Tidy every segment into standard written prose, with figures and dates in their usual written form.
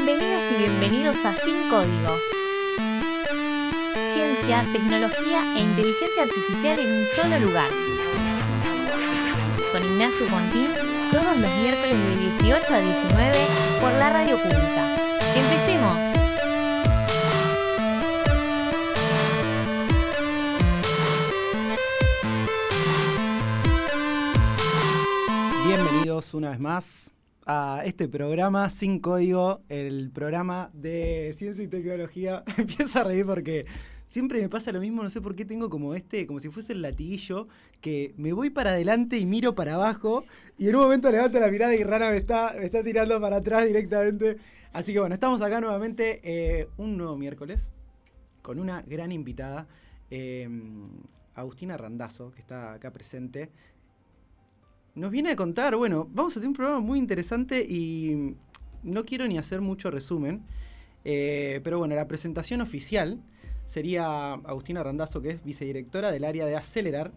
Bienvenidas y bienvenidos a Sin Código. Ciencia, tecnología e inteligencia artificial en un solo lugar. Con Ignacio Pontín, todos los miércoles de 18 a 19 por la radio pública. ¡Empecemos! Bienvenidos una vez más a este programa Sin Código, el programa de ciencia y tecnología. Empiezo a reír porque siempre me pasa lo mismo, no sé por qué tengo como si fuese el latiguillo, que me voy para adelante y miro para abajo, y en un momento levanto la mirada y Rana me está tirando para atrás directamente. Así que bueno, estamos acá nuevamente, un nuevo miércoles, con una gran invitada, Agustina Randazzo, que está acá presente. Nos viene a contar, bueno, vamos a tener un programa muy interesante y no quiero ni hacer mucho resumen, pero bueno, la presentación oficial sería Agustina Randazzo, que es vicedirectora del área de Acelerar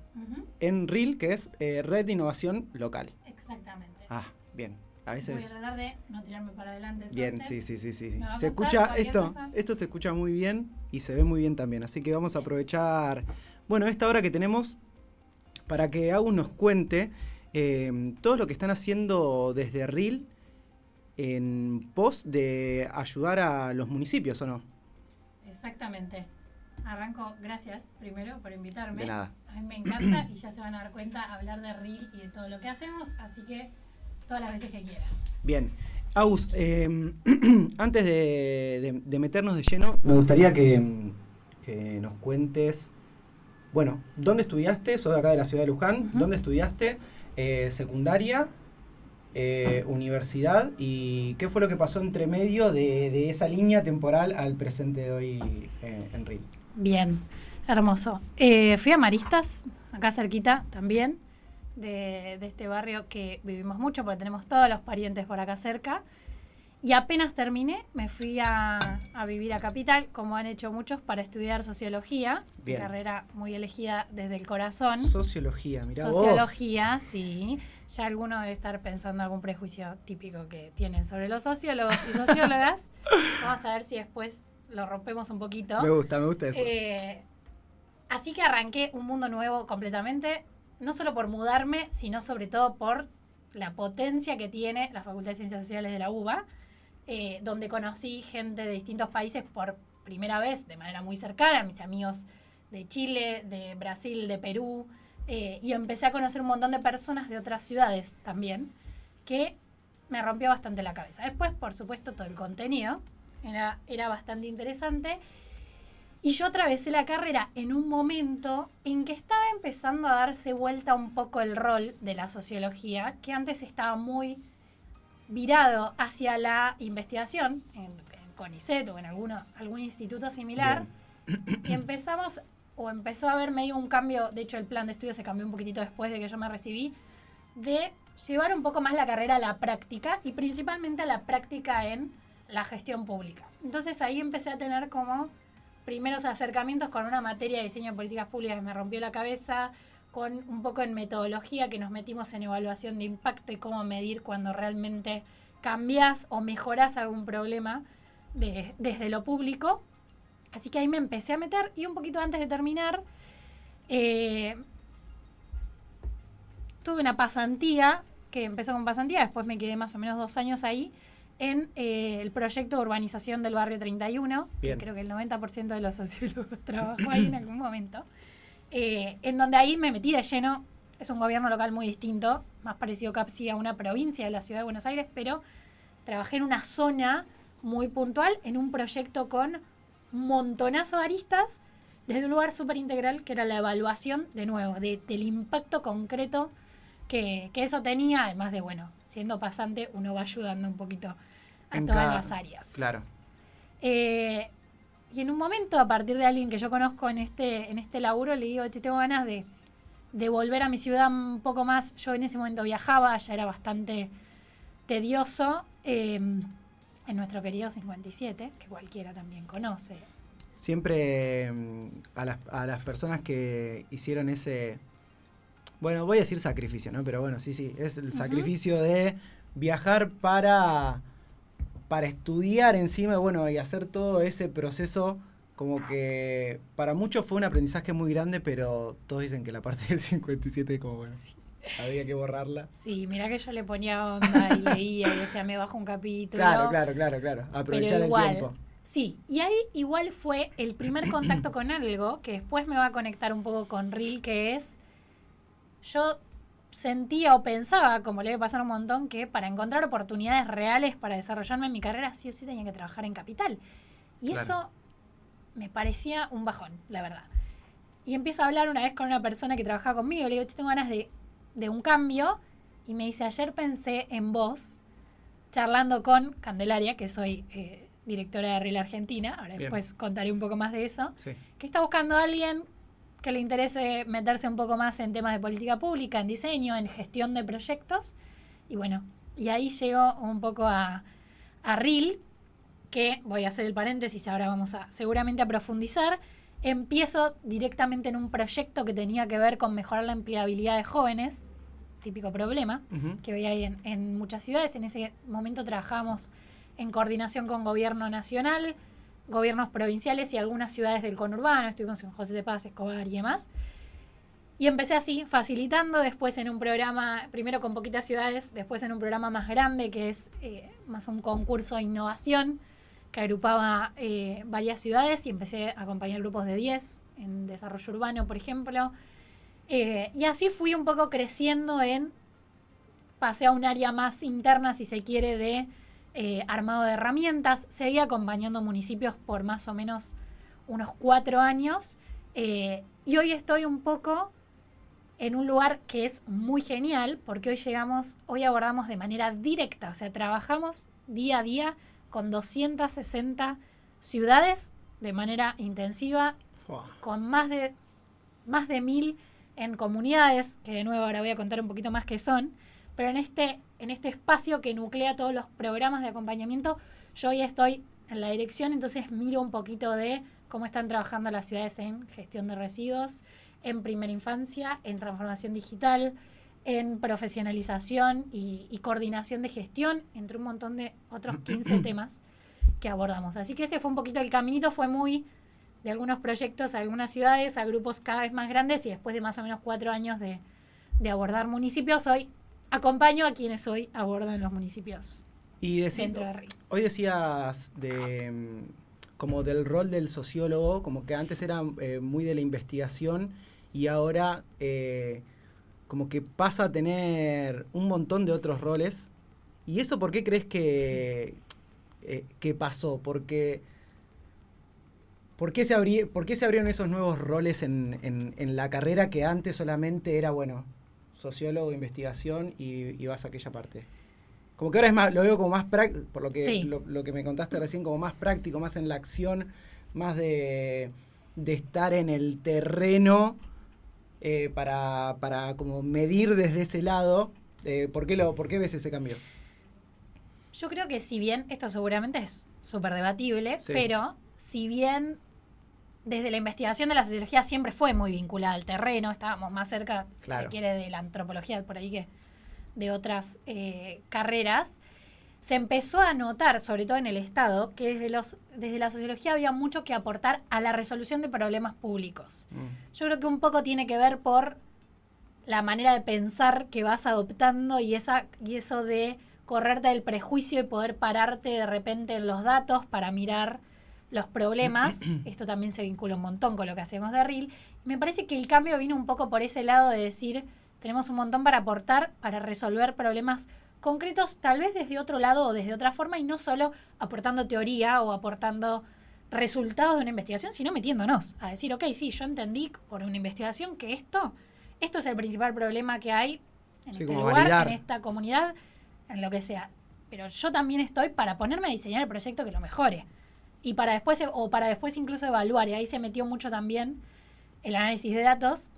en RIL, que es Red de Innovación Local. Exactamente. Ah, bien. A veces... Voy a tratar de no tirarme para adelante. Bien, entonces. sí. Se escucha esto se escucha muy bien y se ve muy bien también, así que vamos a aprovechar, bueno, esta hora que tenemos para que Agus nos cuente todo lo que están haciendo desde RIL en pos de ayudar a los municipios, ¿o no? Exactamente. Arranco, gracias primero por invitarme. De nada. A mí me encanta y ya se van a dar cuenta hablar de RIL y de todo lo que hacemos, así que todas las veces que quieran. Bien. Agus, antes de meternos de lleno, me gustaría que nos cuentes, bueno, ¿dónde estudiaste? Sos de acá de la ciudad de Luján. ¿Dónde estudiaste? Secundaria, universidad, y qué fue lo que pasó entre medio de esa línea temporal al presente de hoy en RIL. Bien, hermoso. Fui a Maristas, acá cerquita también, de este barrio que vivimos mucho porque tenemos todos los parientes por acá cerca. Y apenas terminé, me fui a vivir a Capital, como han hecho muchos, para estudiar sociología. Bien. Carrera muy elegida desde el corazón. Sociología, mirá vos. Sociología, sí. Ya alguno debe estar pensando algún prejuicio típico que tienen sobre los sociólogos y sociólogas. Vamos a ver si después lo rompemos un poquito. Me gusta eso. Así que arranqué un mundo nuevo completamente, no solo por mudarme, sino sobre todo por la potencia que tiene la Facultad de Ciencias Sociales de la UBA, donde conocí gente de distintos países por primera vez, de manera muy cercana, mis amigos de Chile, de Brasil, de Perú, y empecé a conocer un montón de personas de otras ciudades también, que me rompió bastante la cabeza. Después, por supuesto, todo el contenido era bastante interesante, y yo atravesé la carrera en un momento en que estaba empezando a darse vuelta un poco el rol de la sociología, que antes estaba muy virado hacia la investigación, en CONICET o en algún instituto similar. Bien. Y empezó a haber medio un cambio, de hecho el plan de estudio se cambió un poquitito después de que yo me recibí, de llevar un poco más la carrera a la práctica, y principalmente a la práctica en la gestión pública. Entonces ahí empecé a tener como primeros acercamientos con una materia de diseño de políticas públicas que me rompió la cabeza, con un poco en metodología, que nos metimos en evaluación de impacto y cómo medir cuando realmente cambiás o mejorás algún problema desde lo público. Así que ahí me empecé a meter, y un poquito antes de terminar, tuve una pasantía, que empezó con pasantía, después me quedé más o menos 2 años ahí, en el proyecto de urbanización del barrio 31, Bien. que creo que el 90% de los sociólogos trabajó ahí en algún momento, en donde ahí me metí de lleno. Es un gobierno local muy distinto, más parecido casi a una provincia de la ciudad de Buenos Aires, pero trabajé en una zona muy puntual, en un proyecto con un montonazo de aristas, desde un lugar súper integral, que era la evaluación, de nuevo, del impacto concreto que eso tenía, además de, bueno, siendo pasante, uno va ayudando un poquito a todas las áreas. Claro. Y en un momento, a partir de alguien que yo conozco en este laburo, le digo, tengo ganas de volver a mi ciudad un poco más. Yo en ese momento viajaba, ya era bastante tedioso, en nuestro querido 57, que cualquiera también conoce. Siempre a las personas que hicieron ese... Bueno, voy a decir sacrificio, ¿no? Pero bueno, sí, es el sacrificio de viajar para para estudiar encima, bueno, y hacer todo ese proceso, como que para muchos fue un aprendizaje muy grande, pero todos dicen que la parte del 57 como, bueno, había que borrarla. Sí, mirá que yo le ponía onda y leía y decía, me bajo un capítulo. Claro. Aprovechar el tiempo. Sí, y ahí igual fue el primer contacto con algo que después me va a conectar un poco con Reel, que es, yo sentía o pensaba, como le debe pasar un montón, que para encontrar oportunidades reales para desarrollarme en mi carrera, sí o sí tenía que trabajar en capital. Y eso me parecía un bajón, la verdad. Y empiezo a hablar una vez con una persona que trabajaba conmigo, le digo, tengo ganas de un cambio, y me dice, ayer pensé en vos, charlando con Candelaria, que soy directora de Reel Argentina, ahora después contaré un poco más de eso, que está buscando a alguien que le interese meterse un poco más en temas de política pública, en diseño, en gestión de proyectos, y bueno, y ahí llego un poco a Reel, que voy a hacer el paréntesis, ahora vamos a seguramente a profundizar. Empiezo directamente en un proyecto que tenía que ver con mejorar la empleabilidad de jóvenes, típico problema que hoy hay en muchas ciudades. En ese momento trabajábamos en coordinación con gobierno nacional, gobiernos provinciales y algunas ciudades del conurbano. Estuvimos en José de Paz, Escobar y demás. Y empecé así, facilitando, después en un programa, primero con poquitas ciudades, después en un programa más grande que es más un concurso de innovación que agrupaba varias ciudades, y empecé a acompañar grupos de 10 en desarrollo urbano, por ejemplo. Y así fui un poco creciendo pasé a un área más interna, si se quiere, de armado de herramientas. Seguí acompañando municipios por más o menos unos 4 años. Y hoy estoy un poco en un lugar que es muy genial, porque hoy abordamos de manera directa, o sea, trabajamos día a día con 260 ciudades de manera intensiva, con más de 1000 en comunidades, que de nuevo ahora voy a contar un poquito más qué son, pero en este espacio que nuclea todos los programas de acompañamiento, yo hoy estoy en la dirección, entonces miro un poquito de cómo están trabajando las ciudades en gestión de residuos, en primera infancia, en transformación digital, en profesionalización y coordinación de gestión, entre un montón de otros 15 temas que abordamos. Así que ese fue un poquito el caminito, fue muy de algunos proyectos a algunas ciudades, a grupos cada vez más grandes, y después de más o menos 4 años de abordar municipios, hoy acompaño a quienes hoy abordan los municipios dentro de Reel. Hoy decías como del rol del sociólogo, como que antes era muy de la investigación y ahora como que pasa a tener un montón de otros roles. ¿Y eso por qué crees que pasó? ¿Por qué se abrieron esos nuevos roles en la carrera que antes solamente era, bueno, sociólogo, investigación y vas a aquella parte? Como que ahora es más, lo veo como más práctico, por lo que lo que me contaste recién, como más práctico, más en la acción, más de estar en el terreno para como medir desde ese lado. ¿Por qué ves ese cambio? Yo creo que si bien, esto seguramente es súper debatible, pero si bien desde la investigación de la sociología siempre fue muy vinculada al terreno, estábamos más cerca, si se quiere, de la antropología por ahí que de otras carreras, se empezó a notar, sobre todo en el Estado, que desde la sociología había mucho que aportar a la resolución de problemas públicos. Yo creo que un poco tiene que ver por la manera de pensar que vas adoptando y eso de correrte del prejuicio y poder pararte de repente en los datos para mirar los problemas. Esto también se vincula un montón con lo que hacemos de Reel. Me parece que el cambio vino un poco por ese lado de decir, tenemos un montón para aportar, para resolver problemas concretos, tal vez desde otro lado o desde otra forma, y no solo aportando teoría o aportando resultados de una investigación, sino metiéndonos a decir, ok, sí, yo entendí por una investigación que esto es el principal problema que hay en este lugar, validar, en esta comunidad, en lo que sea. Pero yo también estoy para ponerme a diseñar el proyecto que lo mejore. Y para después incluso evaluar. Y ahí se metió mucho también el análisis de datos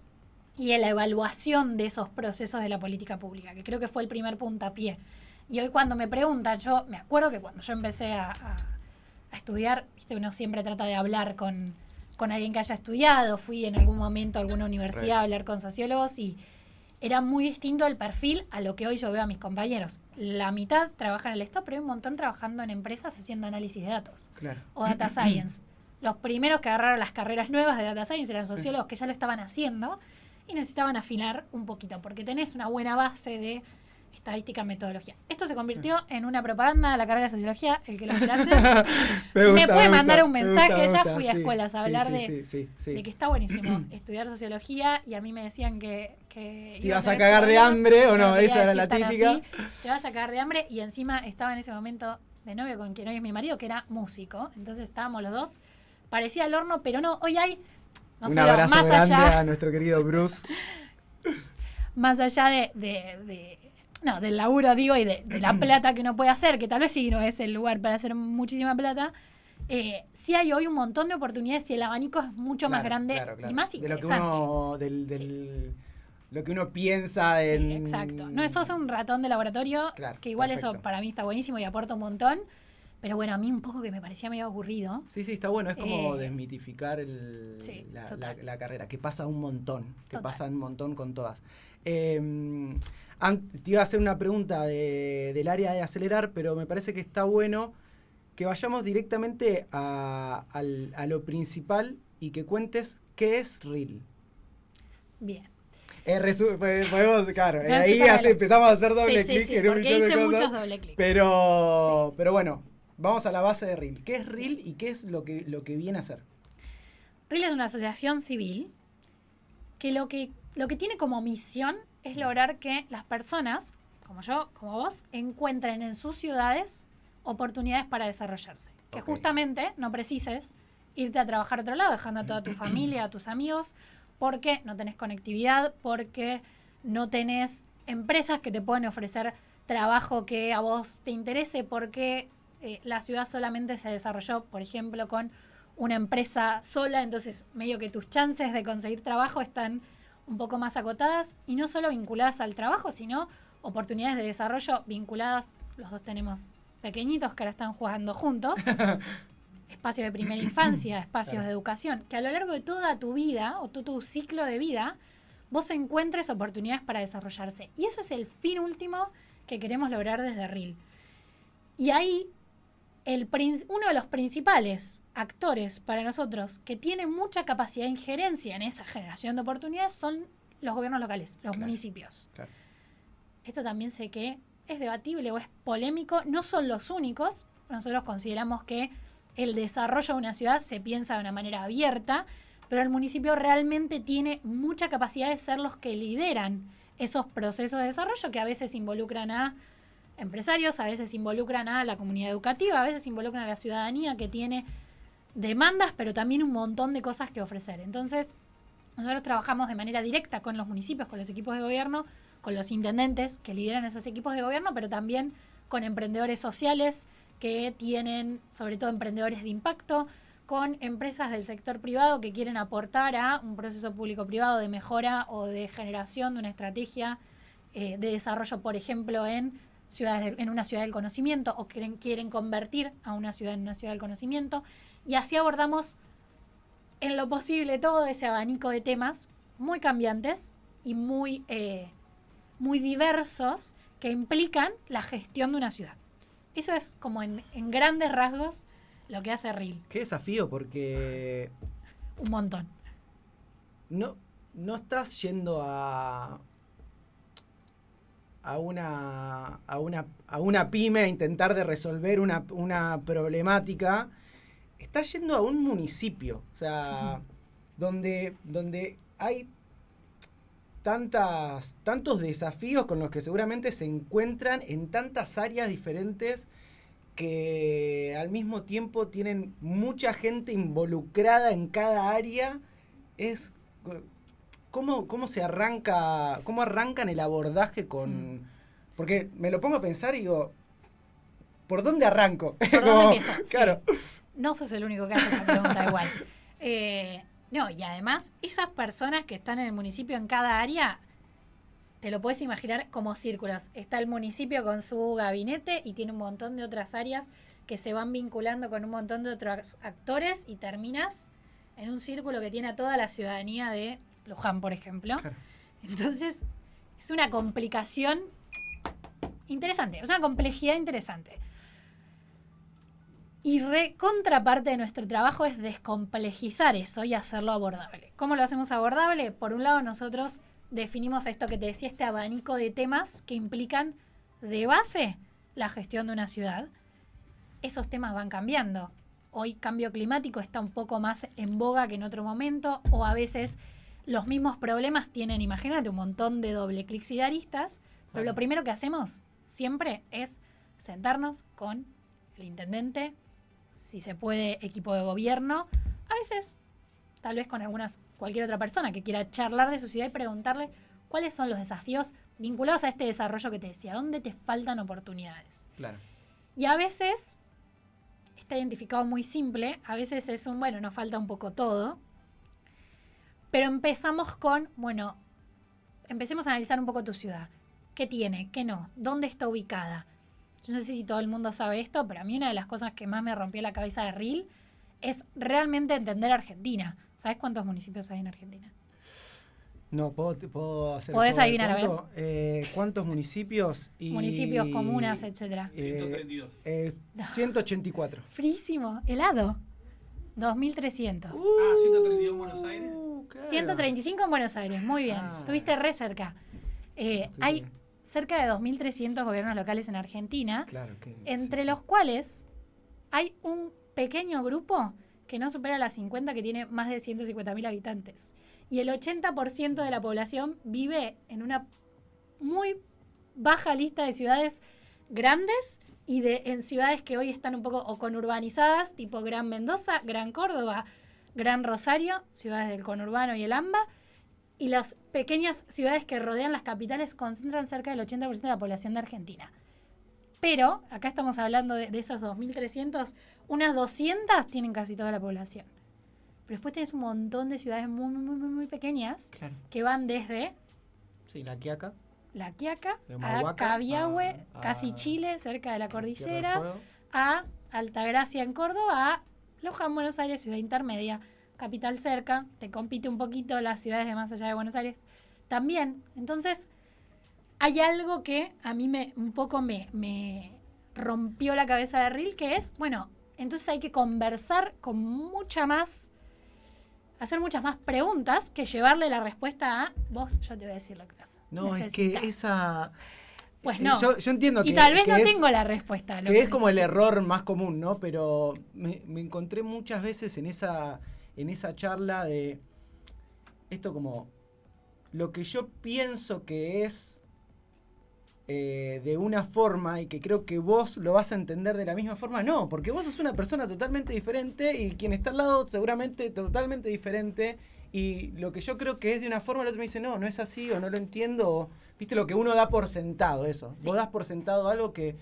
y en la evaluación de esos procesos de la política pública, que creo que fue el primer puntapié. Y hoy cuando me preguntan, yo me acuerdo que cuando yo empecé a estudiar, ¿viste? Uno siempre trata de hablar con alguien que haya estudiado. Fui en algún momento a alguna universidad a hablar con sociólogos y era muy distinto el perfil a lo que hoy yo veo a mis compañeros. La mitad trabaja en el Estado, pero hay un montón trabajando en empresas haciendo análisis de datos. Claro. O data science. Los primeros que agarraron las carreras nuevas de data science eran sociólogos que ya lo estaban haciendo y necesitaban afinar un poquito, porque tenés una buena base de estadística, metodología. Esto se convirtió en una propaganda de la carrera de sociología, el que lo quiera hacer. Me puede mandar un mensaje, ya fui a escuelas a hablar de que está buenísimo estudiar sociología, y a mí me decían que ¿te ibas a cagar de hambre o no? Esa era la típica. Así, te vas a cagar de hambre, y encima estaba en ese momento de novio con quien hoy es mi marido, que era músico. Entonces estábamos los dos, parecía el horno, pero no, hoy hay... No un sé, abrazo más grande allá, a nuestro querido Bruce. Más allá del laburo, digo, y de la plata que uno puede hacer, que tal vez sí no es el lugar para hacer muchísima plata, sí hay hoy un montón de oportunidades y el abanico es mucho más grande y más interesante. Lo que uno piensa en... Sí, exacto. No, sos un ratón de laboratorio, que igual perfecto. Eso para mí está buenísimo y aporta un montón. Pero bueno, a mí un poco que me parecía medio aburrido. Sí, está bueno. Es como desmitificar la carrera, que pasa un montón. Que pasa un montón con todas. Te iba a hacer una pregunta del área de acelerar, pero me parece que está bueno que vayamos directamente a lo principal y que cuentes qué es Reel. Bien. Podemos, claro, ahí empezamos a hacer doble clic. Sí, porque hice muchos doble clics. Pero bueno, vamos a la base de Reel. ¿Qué es Reel y qué es lo que viene a hacer? Reel es una asociación civil que lo que tiene como misión es lograr que las personas, como yo, como vos, encuentren en sus ciudades oportunidades para desarrollarse. Que justamente no precises irte a trabajar a otro lado, dejando a toda tu familia, a tus amigos, porque no tenés conectividad, porque no tenés empresas que te pueden ofrecer trabajo que a vos te interese, porque la ciudad solamente se desarrolló, por ejemplo, con una empresa sola, entonces medio que tus chances de conseguir trabajo están un poco más acotadas, y no solo vinculadas al trabajo, sino oportunidades de desarrollo vinculadas, los dos tenemos pequeñitos que ahora están jugando juntos, espacios de primera infancia, espacios de educación, que a lo largo de toda tu vida o todo tu ciclo de vida, vos encuentres oportunidades para desarrollarse. Y eso es el fin último que queremos lograr desde Reel. Y ahí, uno de los principales actores para nosotros que tiene mucha capacidad de injerencia en esa generación de oportunidades son los gobiernos locales, los municipios. Claro. Esto también sé que es debatible o es polémico, no son los únicos. Nosotros consideramos que el desarrollo de una ciudad se piensa de una manera abierta, pero el municipio realmente tiene mucha capacidad de ser los que lideran esos procesos de desarrollo, que a veces involucran a empresarios, a veces involucran a la comunidad educativa, a veces involucran a la ciudadanía que tiene demandas, pero también un montón de cosas que ofrecer. Entonces, nosotros trabajamos de manera directa con los municipios, con los equipos de gobierno, con los intendentes que lideran esos equipos de gobierno, pero también con emprendedores sociales que tienen, sobre todo emprendedores de impacto, con empresas del sector privado que quieren aportar a un proceso público-privado de mejora o de generación de una estrategia de desarrollo, por ejemplo, en una ciudad del conocimiento, o quieren convertir a una ciudad en una ciudad del conocimiento. Y así abordamos en lo posible todo ese abanico de temas muy cambiantes y muy diversos que implican la gestión de una ciudad. Eso es como en grandes rasgos lo que hace Reel. Qué desafío, porque... Un montón. No estás yendo a una pyme a intentar de resolver una problemática. Estás yendo a un municipio, o sea, donde hay tantos desafíos con los que seguramente se encuentran en tantas áreas diferentes, que al mismo tiempo tienen mucha gente involucrada en cada área. ¿Cómo se arranca? ¿Cómo arrancan el abordaje con...? Porque me lo pongo a pensar y digo, ¿por dónde arranco? ¿Por dónde empiezo? Claro. Sí. No sos el único que hace esa pregunta igual. No, y además, esas personas que están en el municipio en cada área, te lo puedes imaginar como círculos. Está el municipio con su gabinete y tiene un montón de otras áreas que se van vinculando con un montón de otros actores, y terminas en un círculo que tiene a toda la ciudadanía de Luján, por ejemplo. Claro. Entonces, es una complicación interesante, es una complejidad interesante. Y contraparte de nuestro trabajo es descomplejizar eso y hacerlo abordable. ¿Cómo lo hacemos abordable? Por un lado, nosotros definimos esto que te decía, este abanico de temas que implican de base la gestión de una ciudad. Esos temas van cambiando. Hoy cambio climático está un poco más en boga que en otro momento, o a veces los mismos problemas tienen, imagínate, un montón de doble clics y de aristas, pero lo primero que hacemos siempre es sentarnos con el intendente, si se puede, equipo de gobierno, a veces tal vez con cualquier otra persona que quiera charlar de su ciudad y preguntarle cuáles son los desafíos vinculados a este desarrollo que te decía, dónde te faltan oportunidades. Claro. Y a veces está identificado muy simple, a veces es bueno, nos falta un poco todo, pero empezamos empecemos a analizar un poco tu ciudad. ¿Qué tiene? ¿Qué no? ¿Dónde está ubicada? Yo no sé si todo el mundo sabe esto, pero a mí una de las cosas que más me rompió la cabeza de Reel es realmente entender Argentina. ¿Sabes cuántos municipios hay en Argentina? No, ¿puedo hacer ¿Podés el juego adivinar, del tonto? ¿Cuántos municipios? Municipios, comunas, etcétera. 132. 184. Frísimo, helado. 2.300. 132 en Buenos Aires. Claro. 135 en Buenos Aires, muy bien. Estuviste re cerca. Hay cerca de 2.300 gobiernos locales en Argentina, Claro, entre los cuales hay un pequeño grupo que no supera las 50, que tiene más de 150.000 habitantes. Y el 80% de la población vive en una muy baja lista de ciudades grandes y en ciudades que hoy están un poco o conurbanizadas, tipo Gran Mendoza, Gran Córdoba, Gran Rosario, ciudades del conurbano y el AMBA, y las pequeñas ciudades que rodean las capitales concentran cerca del 80% de la población de Argentina. Pero, acá estamos hablando de esos 2.300, unas 200 tienen casi toda la población. Pero después tenés un montón de ciudades muy, muy, muy, muy pequeñas, Claro. que van desde Sí, La Quiaca. La Quiaca De a Humahuaca, Cabiahue, a casi Chile, cerca de la Tierra del cordillera, Fuego. a Altagracia en Córdoba, a Luján, Buenos Aires, ciudad intermedia, capital cerca, te compite un poquito las ciudades de más allá de Buenos Aires también. Entonces, hay algo que a mí un poco me rompió la cabeza de Reel, que es, entonces hay que conversar con hacer muchas más preguntas que llevarle la respuesta a vos, yo te voy a decir lo que pasa. No, Necesitas. es que esa... Pues no. Yo entiendo que... Y tal vez que no es, tengo la respuesta. a lo que es como el necesito. error más común, ¿no? Pero me encontré muchas veces en esa charla de esto como lo que yo pienso que es de una forma y que creo que vos lo vas a entender de la misma forma, no, porque vos sos una persona totalmente diferente y quien está al lado seguramente totalmente diferente, y lo que yo creo que es de una forma, el otro me dice, no es así, o no lo entiendo, o, viste, lo que uno da por sentado, eso. Sí. Vos das por sentado algo que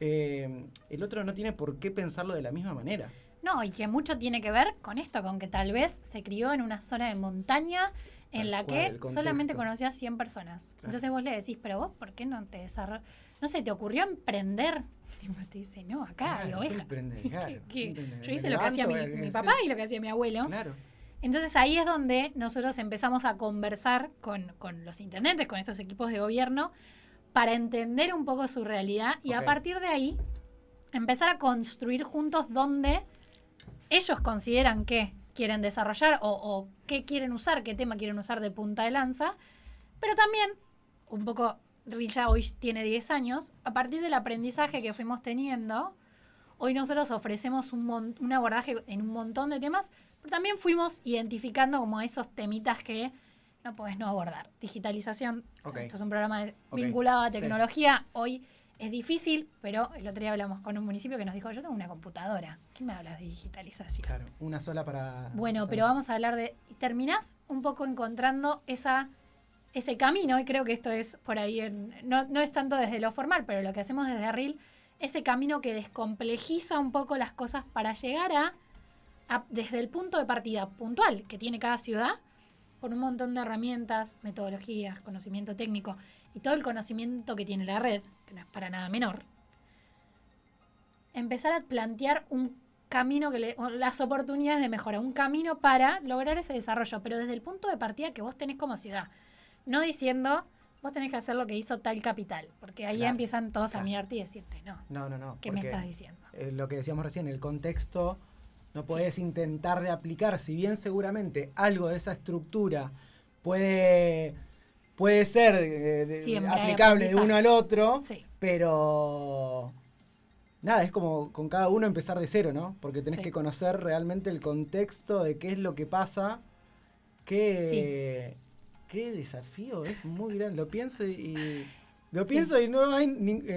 el otro no tiene por qué pensarlo de la misma manera. No, y que mucho tiene que ver con esto, con que tal vez se crió en una zona de montaña en Tal la cual, que el contexto. solamente conocía a 100 personas. Claro. Entonces vos le decís, pero vos, ¿por qué no te desarrollas? No sé, ¿te ocurrió emprender? Y vos te dice, no, acá hay Claro, ovejas. ¿qué emprender? Claro, Que emprender. yo hice Me lo que hacía levanto, mi sí. papá y lo que hacía mi abuelo. Claro. Entonces ahí es donde nosotros empezamos a conversar con los intendentes, con estos equipos de gobierno, para entender un poco su realidad y a Ok. partir de ahí empezar a construir juntos donde ellos consideran que quieren desarrollar o qué quieren usar, qué tema quieren usar de punta de lanza, pero también, un poco, Reel ya hoy tiene 10 años, a partir del aprendizaje que fuimos teniendo, hoy nosotros ofrecemos un abordaje en un montón de temas, pero también fuimos identificando como esos temitas que no podés no abordar. Digitalización, Ok. esto es un programa Ok, vinculado a sí. tecnología, hoy es difícil, pero el otro día hablamos con un municipio que nos dijo, yo tengo una computadora, ¿qué me hablas de digitalización? Claro, una sola para... Bueno, para- pero vamos a hablar de... Terminás un poco encontrando ese camino, y creo que esto es por ahí, no es tanto desde lo formal, pero lo que hacemos desde Reel, ese camino que descomplejiza un poco las cosas para llegar desde el punto de partida puntual que tiene cada ciudad, por un montón de herramientas, metodologías, conocimiento técnico y todo el conocimiento que tiene la red, que no es para nada menor, empezar a plantear un camino las oportunidades de mejora, un camino para lograr ese desarrollo, pero desde el punto de partida que vos tenés como ciudad. No diciendo, vos tenés que hacer lo que hizo tal capital, porque ahí Claro, empiezan todos claro. a mirarte y decirte, no, No. ¿qué me porque, estás diciendo? lo que decíamos recién, el contexto, no podés intentar reaplicar, si bien seguramente algo de esa estructura puede ser Siempre hay aplicable de uno al otro, Sí, pero nada, es como con cada uno empezar de cero, ¿no? Porque tenés Sí. que conocer realmente el contexto de qué es lo que pasa, qué desafío, es muy grande. Lo pienso y no hay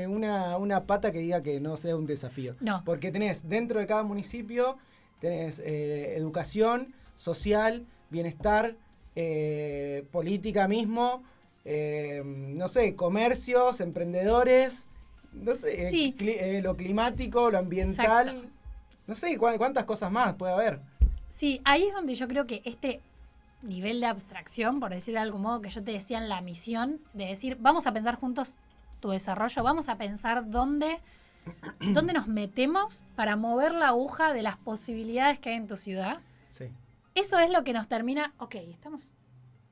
una pata que diga que no sea un desafío. No. Porque tenés dentro de cada municipio, tenés educación, social, bienestar, política mismo, no sé, comercios, emprendedores, no sé, Sí. Lo climático, lo ambiental, Exacto. no sé cuántas cosas más puede haber. Sí, ahí es donde yo creo que este nivel de abstracción, por decirlo de algún modo, que yo te decía en la misión, de decir, vamos a pensar juntos tu desarrollo, vamos a pensar dónde nos metemos para mover la aguja de las posibilidades que hay en tu ciudad. Sí. Eso es lo que nos termina,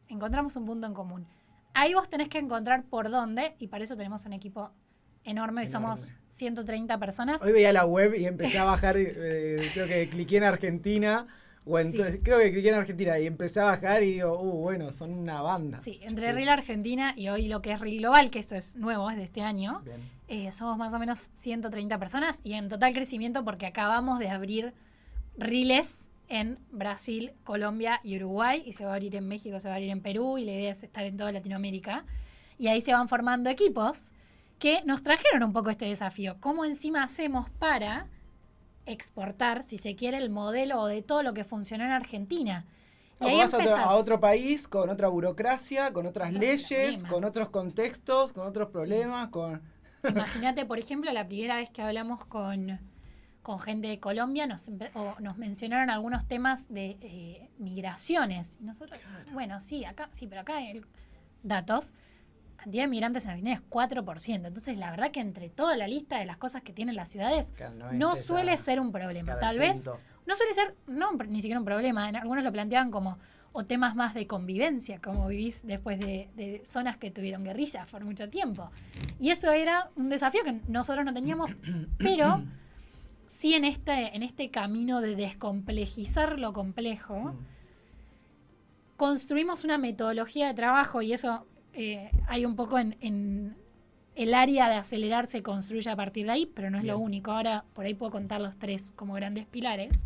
encontramos un punto en común. Ahí vos tenés que encontrar por dónde, y para eso tenemos un equipo enorme, y somos 130 personas. Hoy veía la web y empecé a bajar, creo que cliqué en Argentina, Sí. creo que cliqué en Argentina y empecé a bajar y digo, bueno, son una banda. Sí, entre Reel Argentina y hoy lo que es Reel Global, que esto es nuevo, es de este año, Bien. somos más o menos 130 personas y en total crecimiento porque acabamos de abrir Reels en Brasil, Colombia y Uruguay, y se va a abrir en México, se va a abrir en Perú, y la idea es estar en toda Latinoamérica. Y ahí se van formando equipos que nos trajeron un poco este desafío. ¿Cómo encima hacemos para exportar, si se quiere, el modelo de todo lo que funcionó en Argentina? Y ahí Vas a empezás. otro país con otra burocracia, con otras Otros leyes, problemas. con otros contextos, con otros problemas, con... Imagínate, por ejemplo, la primera vez que hablamos con gente de Colombia, nos mencionaron algunos temas de migraciones. Y nosotros, bueno, sí, pero acá hay datos. Cantidad de migrantes en Argentina es 4%. Entonces, la verdad que entre toda la lista de las cosas que tienen las ciudades, Claro, no es esa suele ser un problema. cara Tal al vez, punto. no suele ser, ni siquiera un problema. Algunos lo planteaban como, o temas más de convivencia, como vivís después de zonas que tuvieron guerrillas por mucho tiempo. Y eso era un desafío que nosotros no teníamos, pero sí en este camino de descomplejizar lo complejo, construimos una metodología de trabajo, y eso hay un poco en el área de acelerar se construye a partir de ahí, pero no es lo Bien. único. Ahora por ahí puedo contar los 3 como grandes pilares.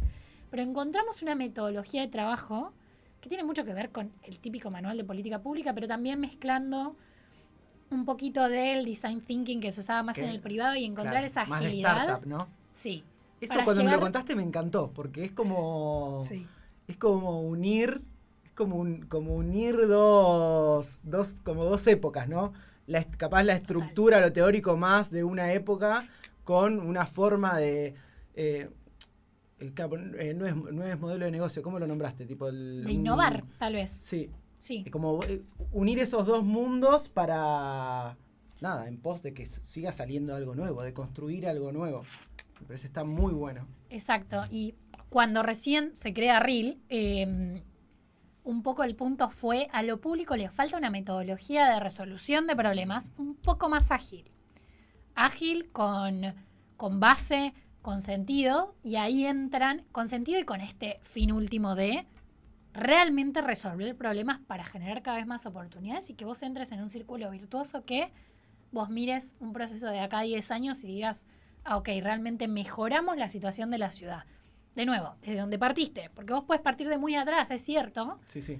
Pero encontramos una metodología de trabajo que tiene mucho que ver con el típico manual de política pública, pero también mezclando un poquito del design thinking que se usaba más Que- en el privado y encontrar claro, esa más de agilidad. startup, ¿no? Sí. Eso Para cuando me llegar- lo contaste me encantó, porque es como... Sí. Es como unir... Es como unir dos épocas, ¿no? Capaz la estructura, lo teórico más de una época con una forma de... no es modelo de negocio, ¿cómo lo nombraste? Tipo De innovar, tal vez. Sí, Sí. es como unir esos dos mundos para... Nada, en pos de que siga saliendo algo nuevo, de construir algo nuevo. Me parece está muy bueno. Exacto. Y cuando recién se crea Reel, un poco el punto fue, a lo público le falta una metodología de resolución de problemas un poco más ágil. Ágil, con base, con sentido, y ahí entran, con sentido y con este fin último de realmente resolver problemas para generar cada vez más oportunidades y que vos entres en un círculo virtuoso que vos mires un proceso de acá a 10 años y digas, ok, realmente mejoramos la situación de la ciudad. De nuevo, desde donde partiste, porque vos puedes partir de muy atrás, es cierto, Sí, sí.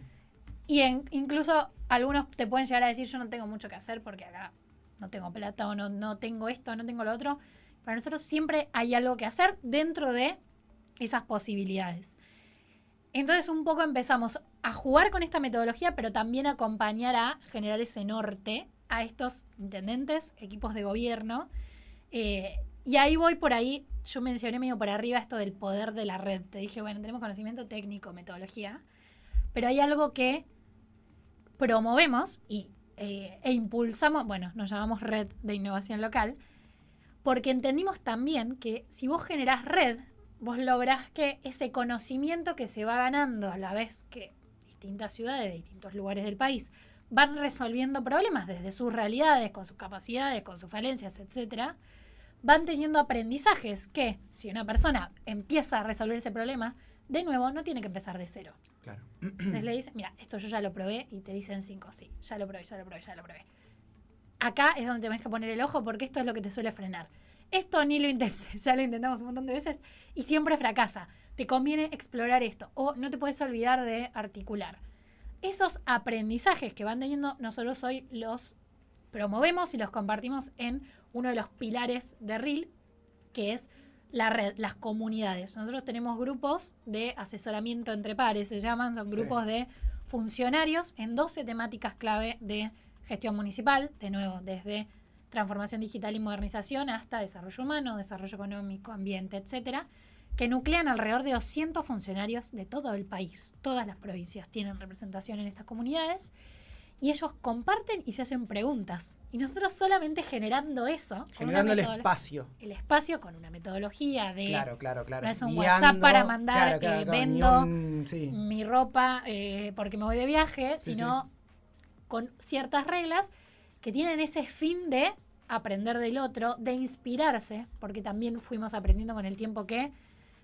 y incluso algunos te pueden llegar a decir, yo no tengo mucho que hacer porque acá no tengo plata o no tengo esto, no tengo lo otro. Para nosotros siempre hay algo que hacer dentro de esas posibilidades. Entonces un poco empezamos a jugar con esta metodología, pero también a acompañar a generar ese norte a estos intendentes, equipos de gobierno. Y ahí voy por ahí, yo mencioné medio por arriba esto del poder de la red. Te dije, bueno, tenemos conocimiento técnico, metodología, pero hay algo que promovemos e impulsamos, bueno, nos llamamos Red de Innovación Local, porque entendimos también que si vos generás red, vos lográs que ese conocimiento que se va ganando a la vez que distintas ciudades de distintos lugares del país van resolviendo problemas desde sus realidades, con sus capacidades, con sus falencias, etcétera, van teniendo aprendizajes que, si una persona empieza a resolver ese problema, de nuevo, no tiene que empezar de cero. Claro. Entonces le dicen, mira, esto yo ya lo probé, y te dicen 5, sí, ya lo probé. Acá es donde tenés que poner el ojo porque esto es lo que te suele frenar. Esto ni lo intentes, ya lo intentamos un montón de veces y siempre fracasa. Te conviene explorar esto o no te puedes olvidar de articular. Esos aprendizajes que van teniendo, nosotros hoy los promovemos y los compartimos en uno de los pilares de RIL, que es la red, las comunidades. Nosotros tenemos grupos de asesoramiento entre pares, se llaman, son grupos de funcionarios en 12 temáticas clave de gestión municipal, de nuevo, desde transformación digital y modernización hasta desarrollo humano, desarrollo económico, ambiente, etcétera, que nuclean alrededor de 200 funcionarios de todo el país. Todas las provincias tienen representación en estas comunidades y ellos comparten y se hacen preguntas. Y nosotros solamente generando eso, Generando el espacio. El espacio con una metodología de... Claro. No es un Guiando, WhatsApp para mandar, claro, vendo sí. mi ropa porque me voy de viaje, Sí, sino con ciertas reglas que tienen ese fin de aprender del otro, de inspirarse, porque también fuimos aprendiendo con el tiempo que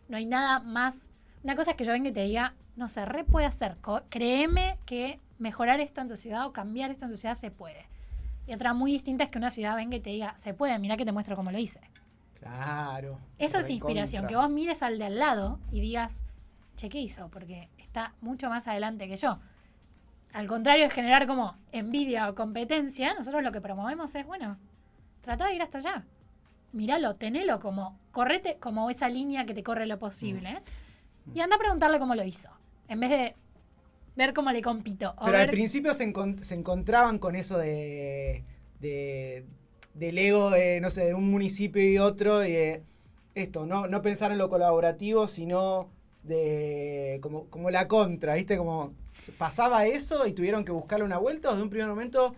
no hay nada más. Una cosa es que yo venga y te diga, no sé, puede hacer, créeme que mejorar esto en tu ciudad o cambiar esto en tu ciudad se puede. Y otra muy distinta es que una ciudad venga y te diga, se puede, mirá que te muestro cómo lo hice. Claro. Eso es inspiración, que vos mires al de al lado y digas, che, ¿qué hizo? Porque está mucho más adelante que yo. Al contrario de generar como envidia o competencia, nosotros lo que promovemos es, bueno, tratá de ir hasta allá. Míralo, tenelo como, correte como esa línea que te corre lo posible. Y anda a preguntarle cómo lo hizo. En vez de ver cómo le compito. Pero al principio se encontraban con eso del ego de, no sé, de un municipio y otro. Y esto, no pensar en lo colaborativo, sino de como la contra, ¿viste? Como pasaba eso y tuvieron que buscarle una vuelta, o desde un primer momento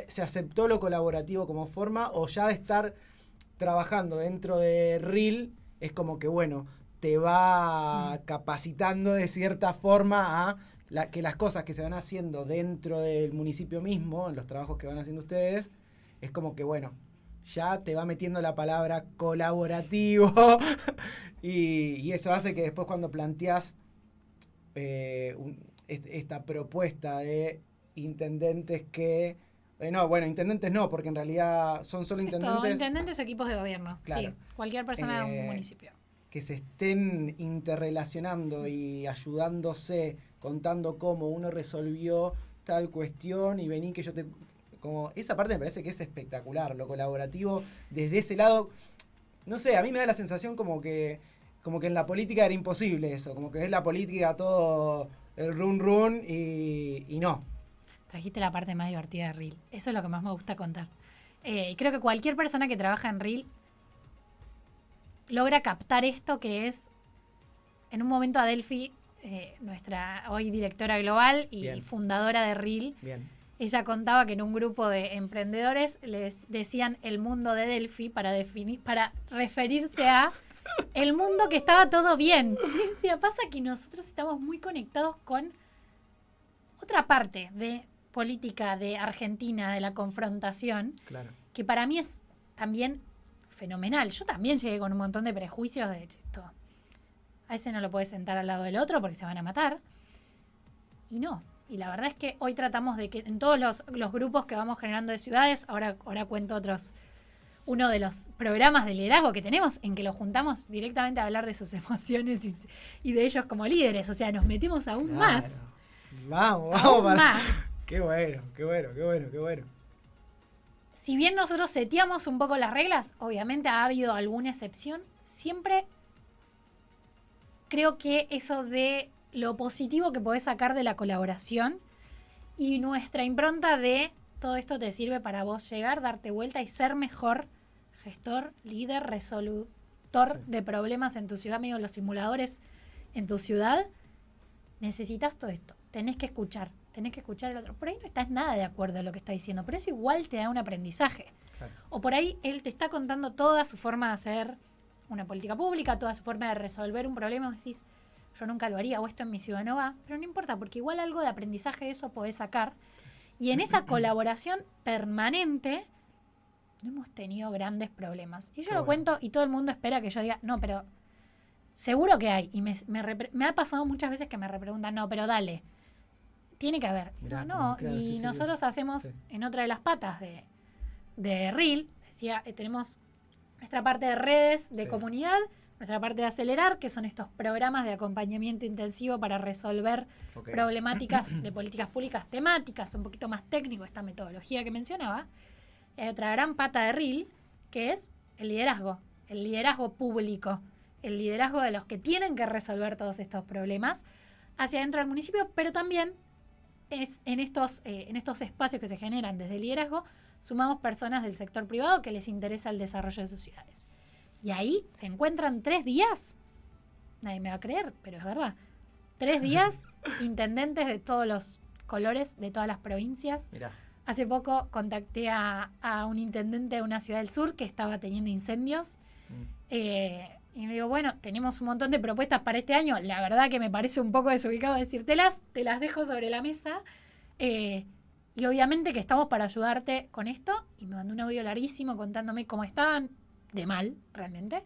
se aceptó lo colaborativo como forma, o ya de estar trabajando dentro de RIL es como que, bueno, te va capacitando de cierta forma a que las cosas que se van haciendo dentro del municipio mismo, en los trabajos que van haciendo ustedes, es como que, bueno, ya te va metiendo la palabra colaborativo y eso hace que después cuando planteás esta propuesta de intendentes que... intendentes no, porque en realidad son solo intendentes... Intendentes o equipos de gobierno, claro. Sí, cualquier persona de un municipio. Que se estén interrelacionando y ayudándose, contando cómo uno resolvió tal cuestión y vení que yo te... Como esa parte me parece que es espectacular, lo colaborativo desde ese lado. No sé, a mí me da la sensación como que en la política era imposible eso, como que es la política todo el run y no. Trajiste la parte más divertida de RIL. Eso es lo que más me gusta contar. Creo que cualquier persona que trabaja en RIL logra captar esto que es, en un momento Adelphi, nuestra hoy directora global y Bien. Fundadora de RIL, Bien. ella contaba que en un grupo de emprendedores les decían el mundo de Delphi para referirse a el mundo que estaba todo bien. Y decía, pasa que nosotros estamos muy conectados con otra parte de política de Argentina, de la confrontación, Claro. que para mí es también fenomenal. Yo también llegué con un montón de prejuicios de esto. A ese no lo puedes sentar al lado del otro porque se van a matar. Y no. Y la verdad es que hoy tratamos de que en todos los grupos que vamos generando de ciudades, ahora cuento uno de los programas de liderazgo que tenemos, en que los juntamos directamente a hablar de sus emociones y de ellos como líderes. O sea, nos metemos aún más. Vamos. Aún más. Qué bueno. Si bien nosotros seteamos un poco las reglas, obviamente ha habido alguna excepción, siempre creo que eso de lo positivo que podés sacar de la colaboración y nuestra impronta de todo esto te sirve para vos llegar, darte vuelta y ser mejor gestor, líder, resolutor de problemas en tu ciudad, medio los simuladores en tu ciudad. Necesitas todo esto, tenés que escuchar al otro. Por ahí no estás nada de acuerdo en lo que está diciendo, pero eso igual te da un aprendizaje. Claro. O por ahí él te está contando toda su forma de hacer una política pública, toda su forma de resolver un problema, y vos decís, yo nunca lo haría, o esto en mi ciudad no va, pero no importa, porque igual algo de aprendizaje de eso podés sacar. Y en esa colaboración permanente no hemos tenido grandes problemas. Y yo Qué lo bueno. cuento y todo el mundo espera que yo diga, no, pero seguro que hay. Y me ha pasado muchas veces que me repreguntan, no, pero dale, tiene que haber. Mirá, No, claro, y sí, sí, nosotros hacemos sí. en otra de las patas de Reel, decía, tenemos nuestra parte de redes, de Sí. comunidad, nuestra parte de acelerar, que son estos programas de acompañamiento intensivo para resolver Ok. problemáticas de políticas públicas temáticas, un poquito más técnico, esta metodología que mencionaba. Y hay otra gran pata de Reel, que es el liderazgo público, el liderazgo de los que tienen que resolver todos estos problemas hacia dentro del municipio, pero también es en estos espacios que se generan desde el liderazgo, sumamos personas del sector privado que les interesa el desarrollo de sus ciudades. Y ahí se encuentran 3 días, nadie me va a creer, pero es verdad, 3 días intendentes de todos los colores, de todas las provincias. Mirá. Hace poco contacté a un intendente de una ciudad del sur que estaba teniendo incendios. Y me digo, bueno, tenemos un montón de propuestas para este año. La verdad que me parece un poco desubicado decírtelas, te las dejo sobre la mesa. Y obviamente que estamos para ayudarte con esto. Y me mandó un audio larguísimo contándome cómo estaban, de mal, realmente.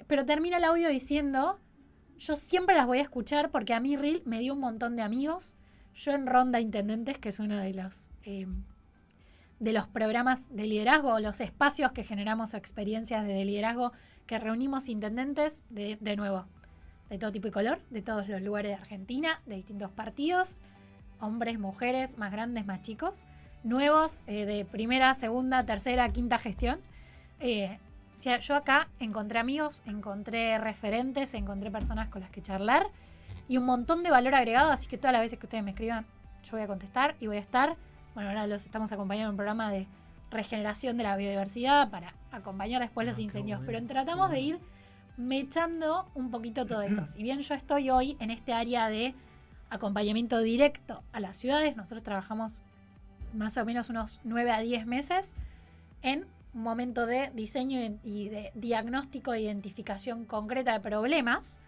Pero termina el audio diciendo, yo siempre las voy a escuchar porque a mí Reel me dio un montón de amigos. Yo en Ronda Intendentes, que es uno de los programas de liderazgo, los espacios que generamos experiencias de liderazgo, que reunimos intendentes de nuevo, de todo tipo y color, de todos los lugares de Argentina, de distintos partidos, hombres, mujeres, más grandes, más chicos, nuevos, de primera, segunda, tercera, quinta gestión. O sea, yo acá encontré amigos, encontré referentes, encontré personas con las que charlar y un montón de valor agregado, así que todas las veces que ustedes me escriban, yo voy a contestar y voy a estar. Bueno, ahora los estamos acompañando en un programa de regeneración de la biodiversidad para acompañar después los qué incendios, bueno, pero tratamos qué de ir mechando un poquito todo eso. Si bien yo estoy hoy en este área de acompañamiento directo a las ciudades, nosotros trabajamos más o menos unos 9 a 10 meses en un momento de diseño y de diagnóstico e identificación concreta de problemas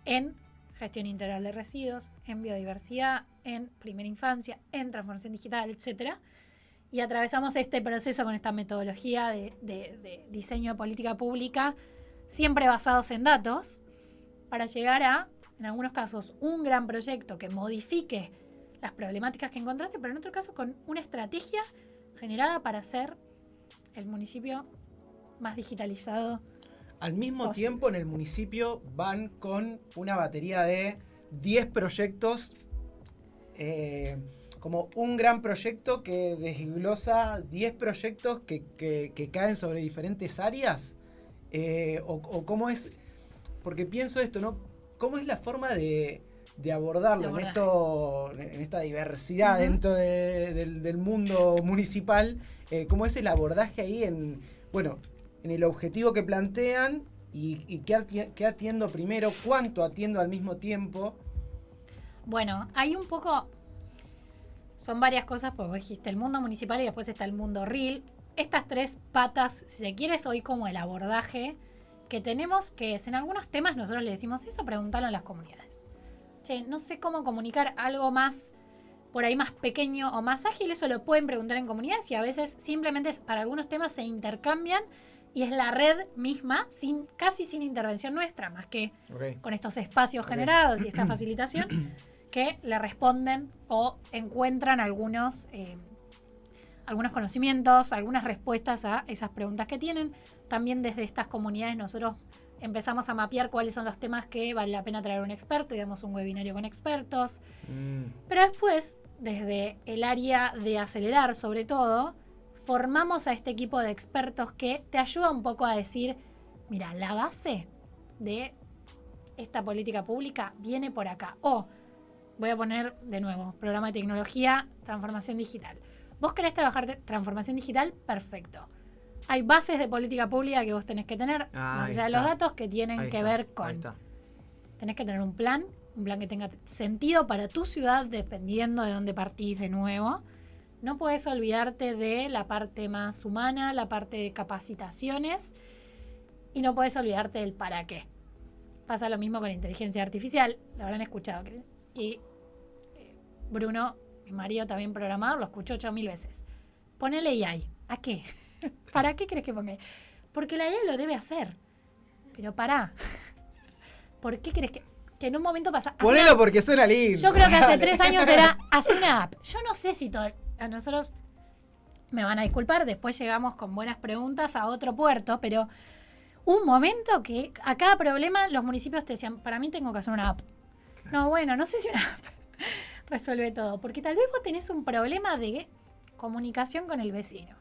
en gestión integral de residuos, en biodiversidad, en primera infancia, en transformación digital, etcétera. Y atravesamos este proceso con esta metodología de diseño de política pública, siempre basados en datos, para llegar a, en algunos casos, un gran proyecto que modifique las problemáticas que encontraste, pero en otro caso con una estrategia generada para hacer el municipio más digitalizado. Al mismo Posible. tiempo, en el municipio van con una batería de 10 proyectos, como un gran proyecto que desglosa 10 proyectos que caen sobre diferentes áreas. O cómo es, porque pienso esto, ¿no? ¿Cómo es la forma de abordarlo en esta diversidad dentro del mundo municipal? ¿Cómo es el abordaje ahí en el objetivo que plantean y qué atiendo primero, cuánto atiendo al mismo tiempo? Bueno, hay un poco, son varias cosas, porque vos dijiste el mundo municipal y después está el mundo Reel. Estas 3 patas, si se quiere, es hoy como el abordaje que tenemos, que es en algunos temas nosotros le decimos eso, preguntarlo a las comunidades. Che, no sé cómo comunicar algo más, por ahí más pequeño o más ágil, eso lo pueden preguntar en comunidades y a veces simplemente para algunos temas se intercambian y es la red misma, casi sin intervención nuestra, más que con estos espacios generados y esta facilitación, que le responden o encuentran algunos conocimientos, algunas respuestas a esas preguntas que tienen. También desde estas comunidades nosotros empezamos a mapear cuáles son los temas que vale la pena traer un experto, digamos un webinario con expertos. Pero después, desde el área de acelerar sobre todo, formamos a este equipo de expertos que te ayuda un poco a decir, mira, la base de esta política pública viene por acá. O, voy a poner de nuevo, programa de tecnología, transformación digital. Vos querés trabajar de transformación digital, perfecto. Hay bases de política pública que vos tenés que tener, más allá de los datos que tienen que ver con... Tenés que tener un plan que tenga sentido para tu ciudad, dependiendo de dónde partís de nuevo. No puedes olvidarte de la parte más humana, la parte de capacitaciones, y no puedes olvidarte del para qué. Pasa lo mismo con la inteligencia artificial, lo habrán escuchado. Y Bruno, mi marido también programador, lo escuchó 8.000 veces. Ponele AI. ¿A qué? ¿Para qué crees que ponga? Porque la IA lo debe hacer. Pero pará. ¿Por qué crees que en un momento pasa? Ponelo porque suena lindo. Yo creo que hace 3 años era hacer una app. Yo no sé si todo. A nosotros me van a disculpar, después llegamos con buenas preguntas a otro puerto, pero un momento que a cada problema los municipios te decían, para mí tengo que hacer una app. No, bueno, no sé si una app resuelve todo, porque tal vez vos tenés un problema de comunicación con el vecino.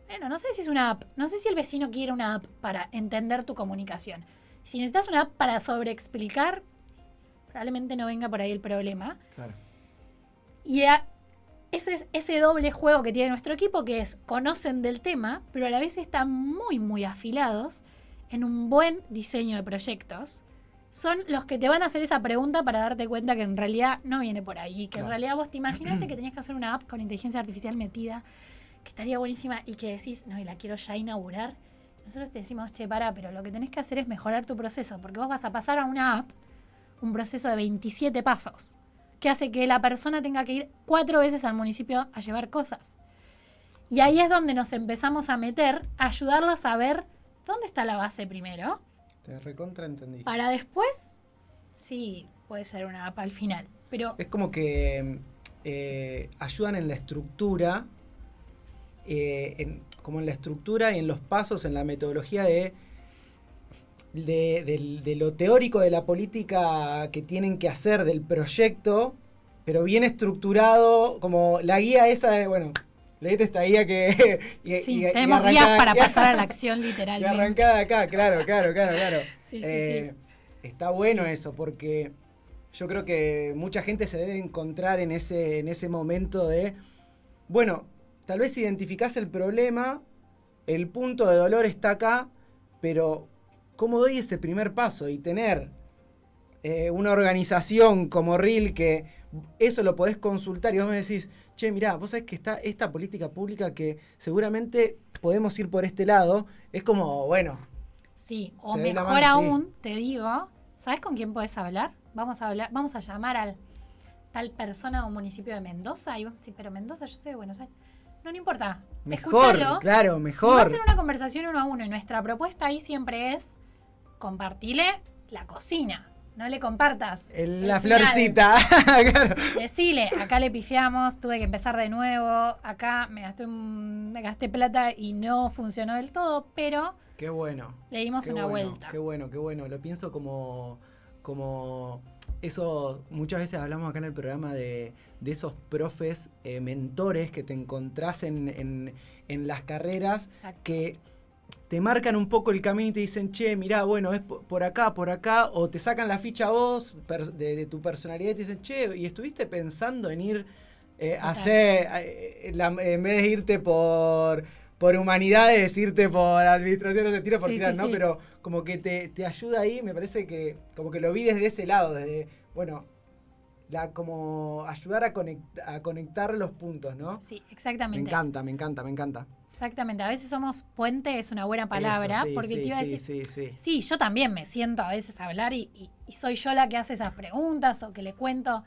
Bueno, no sé si es una app, no sé si el vecino quiere una app para entender tu comunicación. Si necesitas una app para sobreexplicar, probablemente no venga por ahí el problema. Claro. Y ese es ese doble juego que tiene nuestro equipo, que es conocen del tema, pero a la vez están muy, muy afilados en un buen diseño de proyectos. Son los que te van a hacer esa pregunta para darte cuenta que en realidad no viene por ahí. Que en realidad vos te imaginaste que tenías que hacer una app con inteligencia artificial metida, que estaría buenísima, y que decís, no, y la quiero ya inaugurar. Nosotros te decimos, che, pará, pero lo que tenés que hacer es mejorar tu proceso, porque vos vas a pasar a una app un proceso de 27 pasos, que hace que la persona tenga que ir 4 veces al municipio a llevar cosas. Y ahí es donde nos empezamos a meter, a ayudarlos a ver dónde está la base primero. Te recontra entendí. Para después, sí, puede ser una app al final. Pero Es como que ayudan en la estructura, como en la estructura y en los pasos, en la metodología de lo teórico de la política que tienen que hacer del proyecto, pero bien estructurado, como la guía esa de, bueno, leíste esta guía que... sí, tenemos guías para pasar a la acción Y literalmente. arrancada de acá, claro. Sí. Está bueno eso, porque yo creo que mucha gente se debe encontrar en ese momento de, bueno, tal vez identificás el problema, el punto de dolor está acá, pero ¿cómo doy ese primer paso? Y tener una organización como RIL, que eso lo podés consultar y vos me decís, che, mirá, vos sabés que está esta política pública que seguramente podemos ir por este lado, es como, bueno. Sí, o te doy la mejor mano, aún, sí. te digo, ¿sabes con quién podés hablar? Vamos a llamar al tal persona de un municipio de Mendoza. Y vos decís, pero Mendoza, yo soy de Buenos Aires. No importa. Mejor, Escúchalo. claro, Y va a mejor. ser una conversación 1 a 1. Y nuestra propuesta ahí siempre es compartirle la cocina. No le compartas La el final. florcita. Claro. Decile, acá le pifiamos, tuve que empezar de nuevo, acá me gasté plata y no funcionó del todo, pero Qué bueno. le dimos Qué una bueno, vuelta. Qué bueno. Lo pienso como eso, muchas veces hablamos acá en el programa de esos profes, mentores que te encontrás en las carreras, Exacto. que te marcan un poco el camino y te dicen, che, mirá, bueno, es por acá, o te sacan la ficha a vos de tu personalidad y te dicen, che, ¿y estuviste pensando en ir a hacer, en vez de irte por humanidades, irte por administración, no te tiro por Sí, tirar, sí, ¿no? sí. Pero como que te ayuda ahí, me parece que como que lo vi desde ese lado, desde, bueno, como ayudar a conectar los puntos, ¿no? Sí, Me exactamente. encanta. Exactamente. A veces somos puente, es una buena palabra, Eso, sí, porque sí, te iba a sí, decir, sí. sí, yo también me siento a veces a hablar y soy yo la que hace esas preguntas o que le cuento,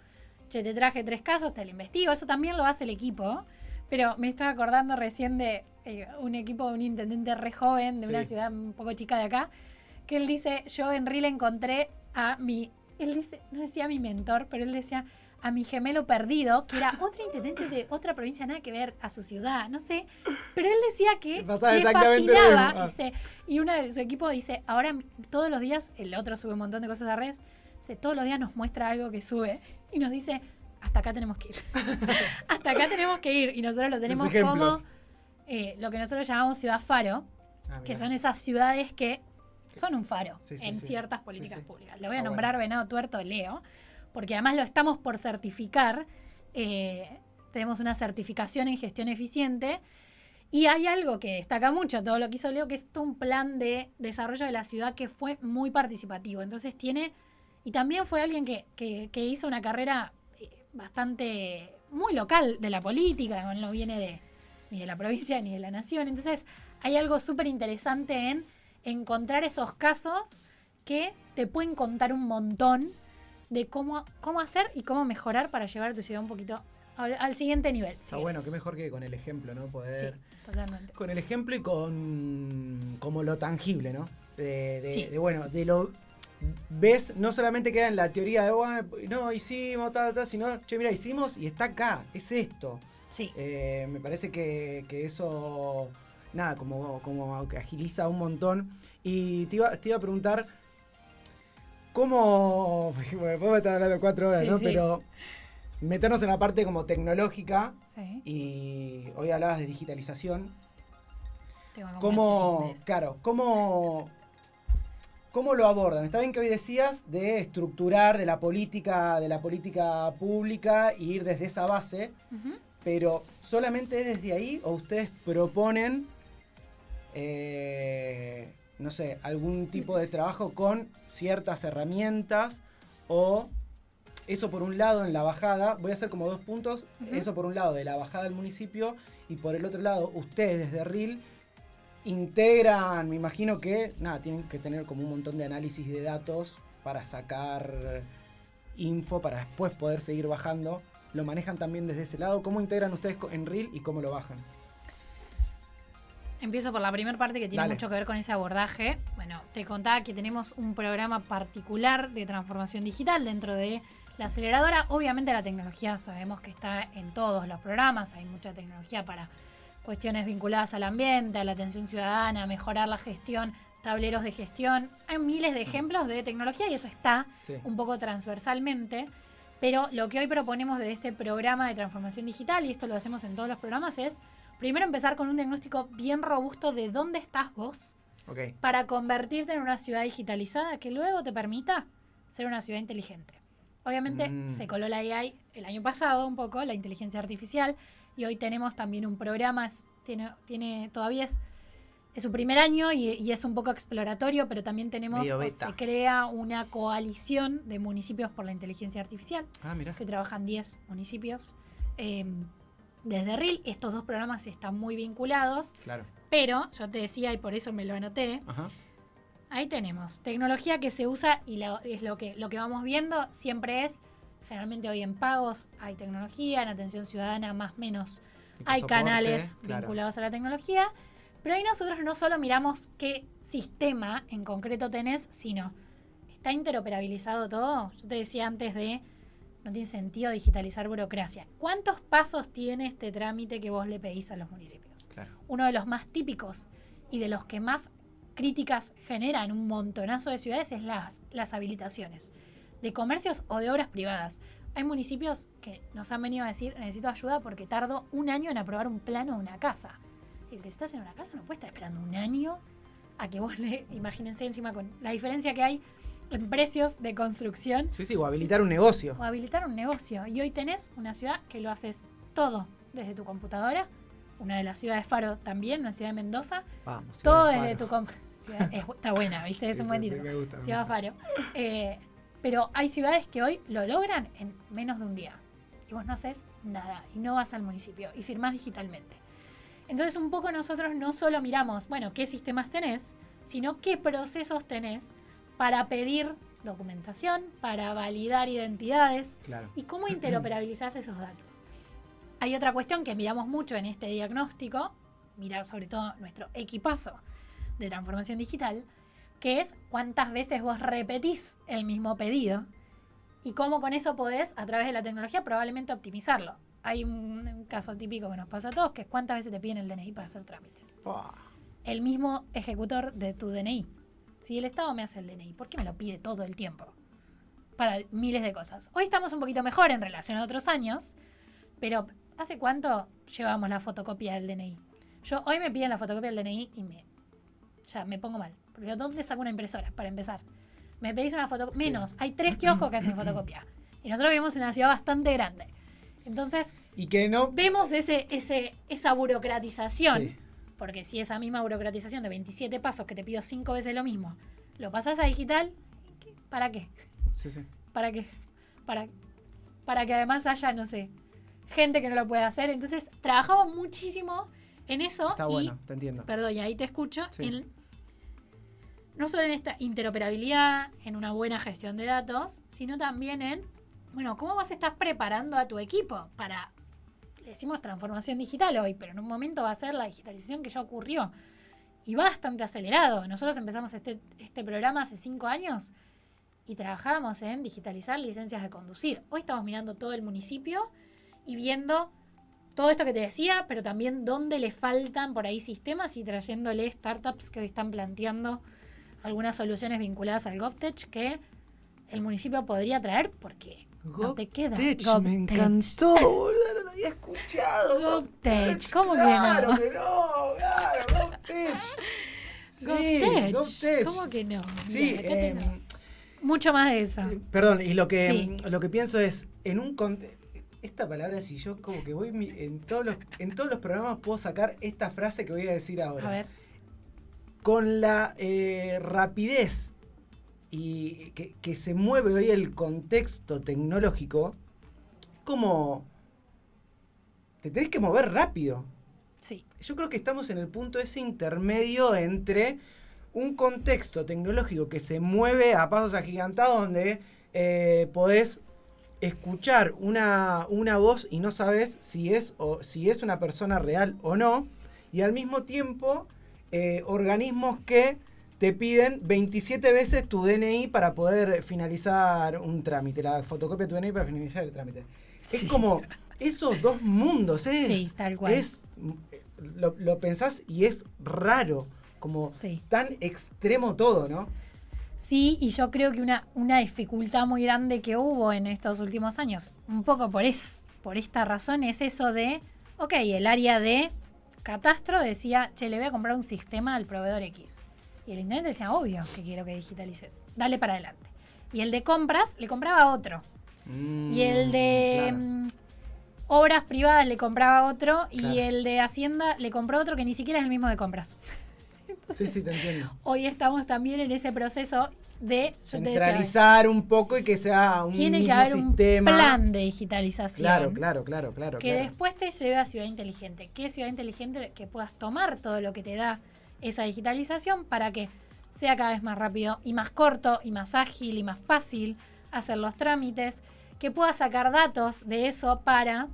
che, te traje 3 casos, te lo investigo. Eso también lo hace el equipo. Pero me estaba acordando recién de un equipo de un intendente re joven de una Sí. ciudad un poco chica de acá, que él dice, yo en RIL encontré él dice, no decía mi mentor, pero él decía a mi gemelo perdido, que era otro intendente de otra provincia, nada que ver a su ciudad, no sé. Pero él decía que Pasaba le exactamente lo fascinaba. mismo. Dice, y uno de su equipo dice, ahora todos los días, el otro sube un montón de cosas a redes, dice, todos los días nos muestra algo que sube y nos dice, hasta acá tenemos que ir. Hasta acá tenemos que ir. Y nosotros lo tenemos Los ejemplos. como lo que nosotros llamamos ciudad faro, que son esas ciudades que son un faro Sí, en sí. ciertas políticas Sí. públicas. Le voy a Ah, nombrar Venado Tuerto, Leo, porque además lo estamos por certificar. Tenemos una certificación en gestión eficiente. Y hay algo que destaca mucho todo lo que hizo Leo, que es todo un plan de desarrollo de la ciudad que fue muy participativo. Entonces y también fue alguien que hizo una carrera bastante, muy local de la política, no viene ni de la provincia ni de la nación. Entonces hay algo súper interesante en encontrar esos casos que te pueden contar un montón de cómo hacer y cómo mejorar para llevar a tu ciudad un poquito al siguiente nivel. Está bueno, qué mejor que con el ejemplo, ¿no? Poder... Sí, totalmente. Con el ejemplo y con como lo tangible, ¿no? Sí. De lo... Ves, no solamente queda en la teoría de, bueno, no, hicimos, sino, che, mira, hicimos y está acá, es esto. Sí. Me parece que eso, nada, como que agiliza un montón. Y te iba a preguntar, ¿cómo? Bueno, podemos estar hablando 4 horas, Sí, ¿no? sí. Pero meternos en la parte como tecnológica, Sí. y hoy hablabas de digitalización. Tengo como ¿Cómo, chiquilines. claro, cómo lo abordan? Está bien que hoy decías de estructurar de la política pública e ir desde esa base, Ujú. pero ¿solamente desde ahí o ustedes proponen, no sé, algún tipo de trabajo con ciertas herramientas? O eso por un lado en la bajada, voy a hacer como 2 puntos, Ujú. eso por un lado de la bajada del municipio, y por el otro lado ustedes desde RIL integran, me imagino que, nada, tienen que tener como un montón de análisis de datos para sacar info, para después poder seguir bajando. ¿Lo manejan también desde ese lado? ¿Cómo integran ustedes en RIL y cómo lo bajan? Empiezo por la primera parte que tiene Dale. mucho que ver con ese abordaje. Bueno, te contaba que tenemos un programa particular de transformación digital dentro de la aceleradora. Obviamente la tecnología sabemos que está en todos los programas. Hay mucha tecnología para cuestiones vinculadas al ambiente, a la atención ciudadana, mejorar la gestión, tableros de gestión. Hay miles de ejemplos de tecnología y eso está Sí. un poco transversalmente. Pero lo que hoy proponemos de este programa de transformación digital, y esto lo hacemos en todos los programas, es primero empezar con un diagnóstico bien robusto de dónde estás vos Ok. para convertirte en una ciudad digitalizada que luego te permita ser una ciudad inteligente. Obviamente se coló la AI el año pasado un poco, la inteligencia artificial, y hoy tenemos también un programa, todavía es su primer año y es un poco exploratorio, pero también tenemos, Medio beta. se crea una coalición de municipios por la inteligencia artificial, Ah, mira. que trabajan 10 municipios. Desde RIL, estos 2 programas están muy vinculados, Claro. pero yo te decía, y por eso me lo anoté, Ajá. ahí tenemos tecnología que se usa y es lo que vamos viendo, siempre es, generalmente hoy en pagos hay tecnología, en atención ciudadana más o menos Tipo hay soporte, canales claro. vinculados a la tecnología, pero ahí nosotros no solo miramos qué sistema en concreto tenés, sino, ¿está interoperabilizado todo? Yo te decía antes no tiene sentido digitalizar burocracia. ¿Cuántos pasos tiene este trámite que vos le pedís a los municipios? Claro. Uno de los más típicos y de los que más críticas generan un montonazo de ciudades es las habilitaciones de comercios o de obras privadas. Hay municipios que nos han venido a decir, necesito ayuda porque tardo 1 año en aprobar un plano de una casa. El que está haciendo una casa no puede estar esperando 1 año a que vos imagínense encima con la diferencia que hay en precios de construcción Sí, o habilitar un negocio. o habilitar un negocio. Y hoy tenés una ciudad que lo haces todo desde tu computadora. Una de las ciudades Faro también, una ciudad de Mendoza. Vamos. Todo Ciudad de desde tu Faro. computadora. Está buena, ¿viste? Es Sí, un buen sí, sí, título. me gusta, me Ciudad gusta. Faro. Pero hay ciudades que hoy lo logran en menos de un día. Y vos no haces nada. Y no vas al municipio. Y firmás digitalmente. Entonces un poco nosotros no solo miramos, bueno, qué sistemas tenés, sino qué procesos tenés para pedir documentación, para validar identidades Claro. y cómo interoperabilizás esos datos. Hay otra cuestión que miramos mucho en este diagnóstico, mira sobre todo nuestro equipazo de transformación digital, que es cuántas veces vos repetís el mismo pedido y cómo con eso podés, a través de la tecnología, probablemente optimizarlo. Hay un caso típico que nos pasa a todos, que es cuántas veces te piden el DNI para hacer trámites. Pua. El mismo ejecutor de tu DNI. Si el Estado me hace el DNI, ¿por qué me lo pide todo el tiempo? Para miles de cosas. Hoy estamos un poquito mejor en relación a otros años, pero ¿hace cuánto llevamos la fotocopia del DNI? Yo hoy me piden la fotocopia del DNI y ya me pongo mal. Porque ¿dónde saco una impresora para empezar? Me pedís una fotocopia. Sí. Menos, hay 3 kioscos que hacen fotocopia. Y nosotros vivimos en una ciudad bastante grande. Entonces, Y que no. vemos esa burocratización. Sí. Porque si esa misma burocratización de 27 pasos que te pido 5 veces lo mismo, lo pasas a digital, ¿para qué? Sí, sí. ¿Para qué? Para que además haya, no sé, gente que no lo pueda hacer. Entonces, trabajamos muchísimo en eso. Está bueno, te entiendo. Perdón, y ahí te escucho. Sí. No solo en esta interoperabilidad, en una buena gestión de datos, sino también en, bueno, ¿cómo vos estás preparando a tu equipo para le decimos transformación digital hoy, pero en un momento va a ser la digitalización que ya ocurrió. Y bastante acelerado. Nosotros empezamos este programa hace 5 años y trabajábamos en digitalizar licencias de conducir. Hoy estamos mirando todo el municipio y viendo todo esto que te decía, pero también dónde le faltan por ahí sistemas y trayéndole startups que hoy están planteando algunas soluciones vinculadas al GovTech que el municipio podría traer porque no te queda. GovTech, me encantó, boludo, no lo había escuchado. GovTech, ¿cómo claro que no? que no? Claro, GovTech. Sí, GovTech, ¿cómo que no? Sí, Mirá, acá tengo mucho más de eso. perdón, y lo que Sí. pienso es, en un esta palabra, si yo como que voy en todos los programas puedo sacar esta frase que voy a decir ahora. A ver. Con la rapidez y que se mueve hoy el contexto tecnológico, como te tenés que mover rápido. Sí. Yo creo que estamos en el punto ese intermedio entre un contexto tecnológico que se mueve a pasos agigantados donde podés escuchar una voz y no sabes si es una persona real o no, y al mismo tiempo organismos que te piden 27 veces tu DNI para poder finalizar un trámite, la fotocopia de tu DNI para finalizar el trámite. Sí. Es como esos dos mundos, Sí, tal cual. Lo pensás y es raro, como Sí. tan extremo todo, ¿no? Sí, y yo creo que una dificultad muy grande que hubo en estos últimos años, un poco por esta razón, es eso de, ok, el área de catastro decía, che, le voy a comprar un sistema al proveedor X. Y el intendente decía, obvio que quiero que digitalices, dale para adelante. Y el de compras le compraba a otro. Y el de claro. obras privadas le compraba a otro. Y Claro. el de Hacienda le compró a otro que ni siquiera es el mismo de compras. Sí, te entiendo. Hoy estamos también en ese proceso de yo te decía, Centralizar un poco y que sea un tiene que mismo haber sistema. un plan de digitalización Claro. que después te lleve a Ciudad Inteligente. ¿Qué es Ciudad Inteligente? Que puedas tomar todo lo que te da esa digitalización para que sea cada vez más rápido y más corto y más ágil y más fácil hacer los trámites, que puedas sacar datos de eso para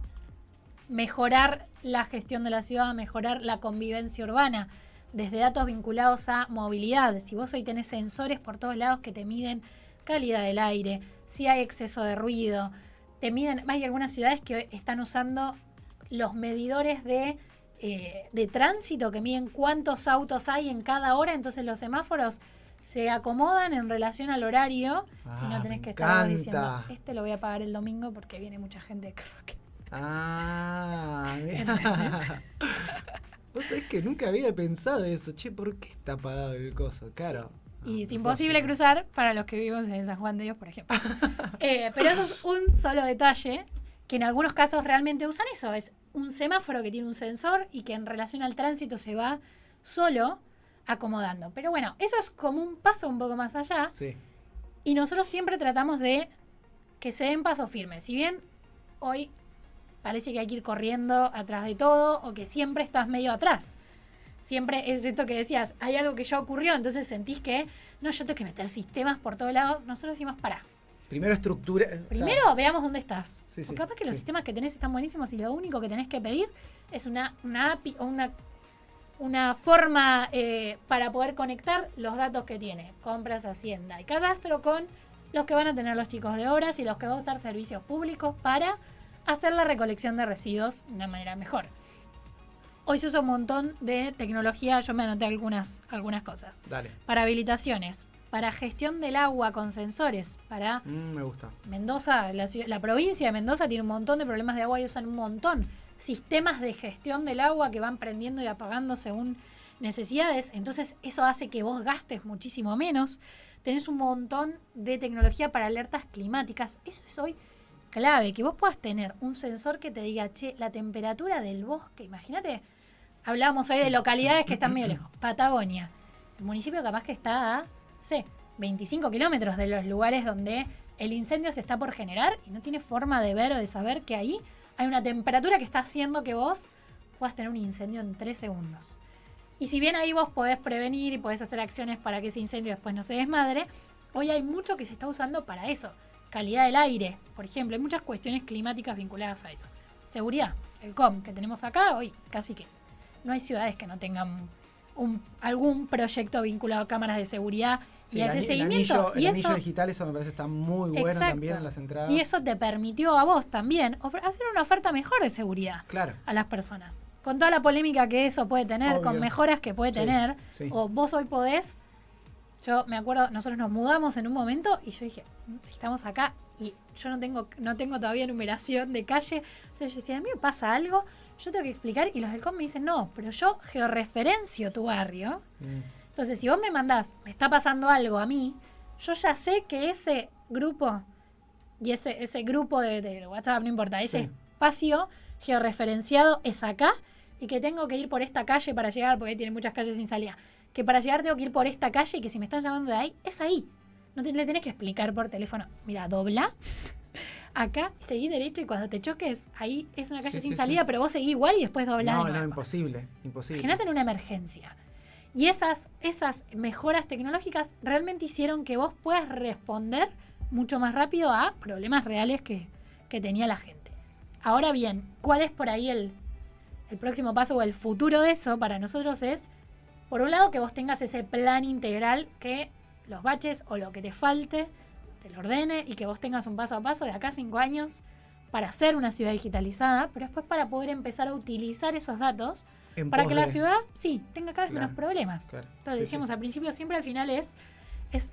mejorar la gestión de la ciudad, mejorar la convivencia urbana, desde datos vinculados a movilidad. Si vos hoy tenés sensores por todos lados que te miden calidad del aire, si hay exceso de ruido, te miden, hay algunas ciudades que están usando los medidores de tránsito que miden cuántos autos hay en cada hora, entonces los semáforos se acomodan en relación al horario y no tenés me que estar encanta. diciendo, lo voy a pagar el domingo porque viene mucha gente de Carroque. Mirá. Vos sabés que nunca había pensado eso. Che, ¿por qué está apagado el coso? Claro. Y es imposible cruzar para los que vivimos en San Juan de Dios, por ejemplo. Pero eso es un solo detalle que en algunos casos realmente usan eso. Es un semáforo que tiene un sensor y que en relación al tránsito se va solo acomodando. Pero bueno, eso es como un paso un poco más allá. Sí. Y nosotros siempre tratamos de que se den pasos firmes. Si bien hoy parece que hay que ir corriendo atrás de todo o que siempre estás medio atrás. Siempre es esto que decías, hay algo que ya ocurrió, entonces sentís que, no, yo tengo que meter sistemas por todos lados. Nosotros decimos, pará. Primero estructura. Primero veamos dónde estás. Sí, Porque capaz que los sistemas que tenés están buenísimos y lo único que tenés que pedir es una API o una forma para poder conectar los datos que tiene. Compras, Hacienda y Catastro con los que van a tener los chicos de obras y los que van a usar servicios públicos para hacer la recolección de residuos de una manera mejor. Hoy se usa un montón de tecnología, yo me anoté algunas cosas. Dale. Para habilitaciones, para gestión del agua con sensores, para Me gusta. Mendoza, la provincia de Mendoza tiene un montón de problemas de agua y usan un montón. Sistemas de gestión del agua que van prendiendo y apagando según necesidades. Entonces eso hace que vos gastes muchísimo menos. Tenés un montón de tecnología para alertas climáticas. Eso es hoy clave, que vos puedas tener un sensor que te diga, che, la temperatura del bosque. Imagínate, hablábamos hoy de localidades que están medio lejos. Patagonia. El municipio capaz que está a, 25 kilómetros de los lugares donde el incendio se está por generar y no tiene forma de ver o de saber que ahí hay una temperatura que está haciendo que vos puedas tener un incendio en 3 segundos. Y si bien ahí vos podés prevenir y podés hacer acciones para que ese incendio después no se desmadre, hoy hay mucho que se está usando para eso. Calidad del aire, por ejemplo, hay muchas cuestiones climáticas vinculadas a eso. Seguridad. el COM que tenemos acá, hoy casi que no hay ciudades que no tengan algún proyecto vinculado a cámaras de seguridad y a ese seguimiento. El anillo digital, eso me parece está muy bueno. Exacto. También en las entradas. Y eso te permitió a vos también hacer una oferta mejor de seguridad Claro. a las personas. Con toda la polémica que eso puede tener, Obvio. con mejoras que puede tener, sí. o vos hoy podés. Yo me acuerdo, nosotros nos mudamos en un momento y yo dije, estamos acá y yo no tengo todavía numeración de calle. O sea, yo decía, a mí me pasa algo, yo tengo que explicar, y los del COM me dicen, no, pero yo georreferencio tu barrio. Entonces, si vos me mandás, me está pasando algo a mí, yo ya sé que ese grupo y ese grupo de WhatsApp, no importa, ese espacio georreferenciado es acá, y que tengo que ir por esta calle para llegar, porque ahí tiene muchas calles sin salida, que para llegar tengo que ir por esta calle y que si me están llamando de ahí, es ahí. No le tenés que explicar por teléfono, mira, dobla acá, seguí derecho y cuando te choques, ahí es una calle sin salida, pero vos seguís igual y después doblás de nuevo. No, imposible. Imagínate en una emergencia. Y esas mejoras tecnológicas realmente hicieron que vos puedas responder mucho más rápido a problemas reales que tenía la gente. Ahora bien, ¿cuál es por ahí el próximo paso o el futuro de eso? Para nosotros es, por un lado, que vos tengas ese plan integral que los baches o lo que te falte te lo ordene y que vos tengas un paso a paso de acá a 5 años para hacer una ciudad digitalizada, pero después para poder empezar a utilizar esos datos para que la ciudad, tenga cada vez menos problemas. Claro. Entonces decíamos al principio, siempre al final es,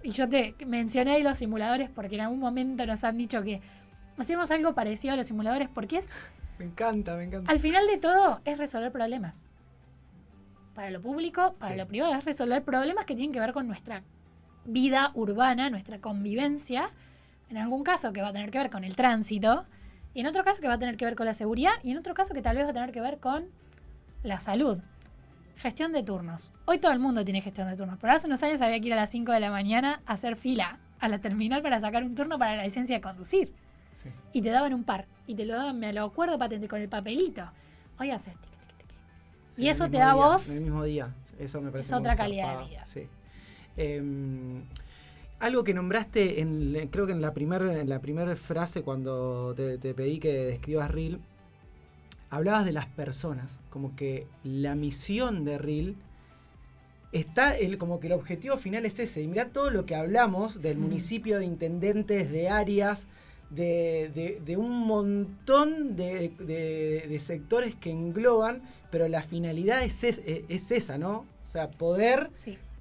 y yo te mencioné ahí los simuladores porque en algún momento nos han dicho que hacemos algo parecido a los simuladores porque es... Me encanta. Al final de todo es resolver problemas. Para lo público, para lo privado, es resolver problemas que tienen que ver con nuestra vida urbana, nuestra convivencia. En algún caso que va a tener que ver con el tránsito, y en otro caso que va a tener que ver con la seguridad, y en otro caso que tal vez va a tener que ver con la salud. Gestión de turnos. Hoy todo el mundo tiene gestión de turnos, pero hace unos años había que ir a las 5 de la mañana a hacer fila a la terminal para sacar un turno para la licencia de conducir. Sí. Y te daban un par. Y te lo daban, me lo acuerdo, patente con el papelito. Hoy haces tic, tic, tic. Sí, y eso te da a vos... En el mismo día. Eso me parece es otra muy calidad zarpado. de vida. Sí. Algo que nombraste, creo que en la primera frase cuando te pedí que describas Reel, hablabas de las personas. Como que la misión de Reel está, como que el objetivo final es ese. Y mirá todo lo que hablamos del municipio, de intendentes, de áreas, de un montón de sectores que engloban, pero la finalidad es esa, ¿no? O sea, poder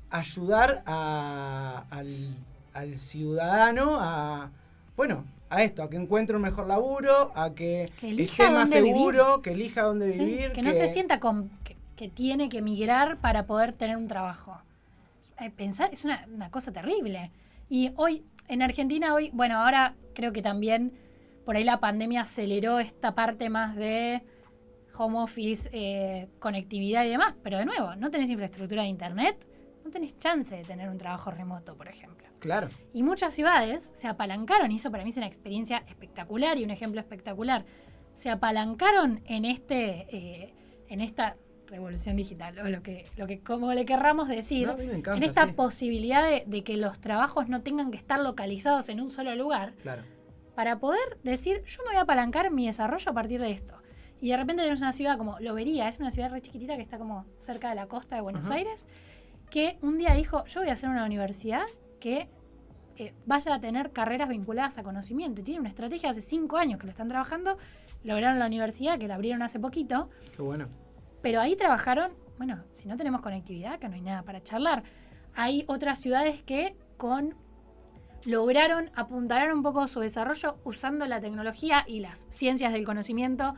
ayudar al ciudadano a esto, a que encuentre un mejor laburo, a que esté más seguro, que elija dónde vivir. Que no se sienta que tiene que emigrar para poder tener un trabajo. Pensar es una cosa terrible. Y hoy, en Argentina, ahora creo que también por ahí la pandemia aceleró esta parte más de home office, conectividad y demás. Pero de nuevo, no tenés infraestructura de internet, no tenés chance de tener un trabajo remoto, por ejemplo. Claro. Y muchas ciudades se apalancaron, y eso para mí es una experiencia espectacular y un ejemplo espectacular. Se apalancaron en esta revolución digital, o lo que como le querramos decir, A mí me encanta, en esta posibilidad de que los trabajos no tengan que estar localizados en un solo lugar, Claro. para poder decir, yo me voy a apalancar mi desarrollo a partir de esto. Y de repente tenés una ciudad como Lobería, es una ciudad re chiquitita que está como cerca de la costa de Buenos Aires, que un día dijo, yo voy a hacer una universidad que vaya a tener carreras vinculadas a conocimiento. Y tiene una estrategia hace 5 años que lo están trabajando, lograron la universidad, que la abrieron hace poquito. Qué bueno. Pero ahí trabajaron, si no tenemos conectividad, acá no hay nada para charlar. Hay otras ciudades que lograron apuntalar un poco su desarrollo usando la tecnología y las ciencias del conocimiento,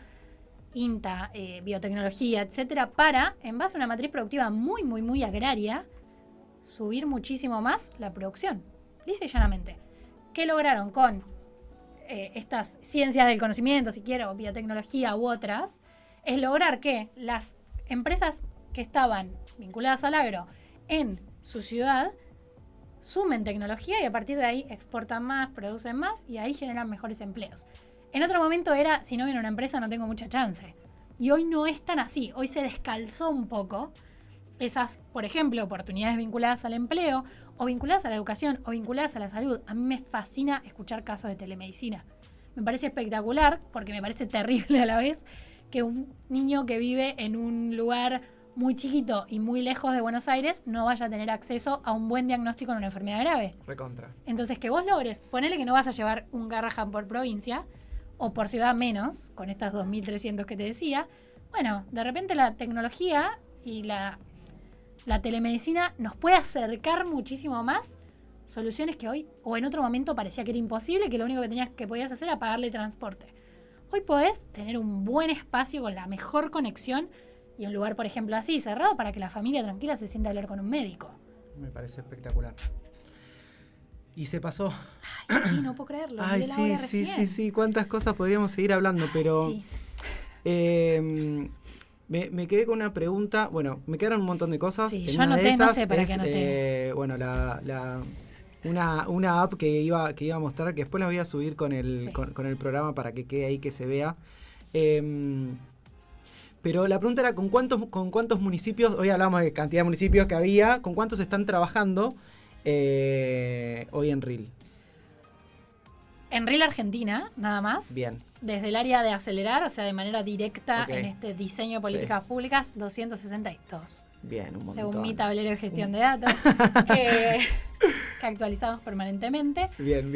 INTA, biotecnología, etcétera, para, en base a una matriz productiva muy, muy, muy agraria, subir muchísimo más la producción, lisa y llanamente. ¿Qué lograron con estas ciencias del conocimiento, si quiero, biotecnología u otras? Es lograr que las empresas que estaban vinculadas al agro en su ciudad sumen tecnología y a partir de ahí exportan más, producen más y ahí generan mejores empleos. En otro momento era, si no viene una empresa no tengo mucha chance. Y hoy no es tan así. Hoy se descalzó un poco esas, por ejemplo, oportunidades vinculadas al empleo o vinculadas a la educación o vinculadas a la salud. A mí me fascina escuchar casos de telemedicina. Me parece espectacular porque me parece terrible a la vez que un niño que vive en un lugar muy chiquito y muy lejos de Buenos Aires no vaya a tener acceso a un buen diagnóstico en una enfermedad grave. Recontra. Entonces, que vos logres, ponele que no vas a llevar un Garrahan por provincia, o por ciudad menos, con estas 2.300 que te decía, bueno, de repente la tecnología y la telemedicina nos puede acercar muchísimo más soluciones que hoy o en otro momento parecía que era imposible, que lo único que podías hacer era pagarle transporte. Hoy podés tener un buen espacio con la mejor conexión y un lugar, por ejemplo, así, cerrado, para que la familia tranquila se sienta a hablar con un médico. Me parece espectacular. Y se pasó. Ay, sí, no puedo creerlo. Ay, vi la hora recién. sí. Cuántas cosas podríamos seguir hablando, pero... Sí. Me quedé con una pregunta. Bueno, me quedaron un montón de cosas. Sí, En yo una de anoté, no esas sé para es, qué anoté. bueno, una app que iba a mostrar, que después la voy a subir con el, Sí. con el programa para que quede ahí, que se vea. Pero la pregunta era con cuántos municipios, hoy hablamos de cantidad de municipios que había, con cuántos están trabajando hoy en RIL. En RIL Argentina, nada más. Bien. Desde el área de acelerar, o sea, de manera directa Ok. en este diseño de políticas públicas, 262. Bien, un montón. Según mi tablero de gestión de datos, que actualizamos permanentemente. Bien.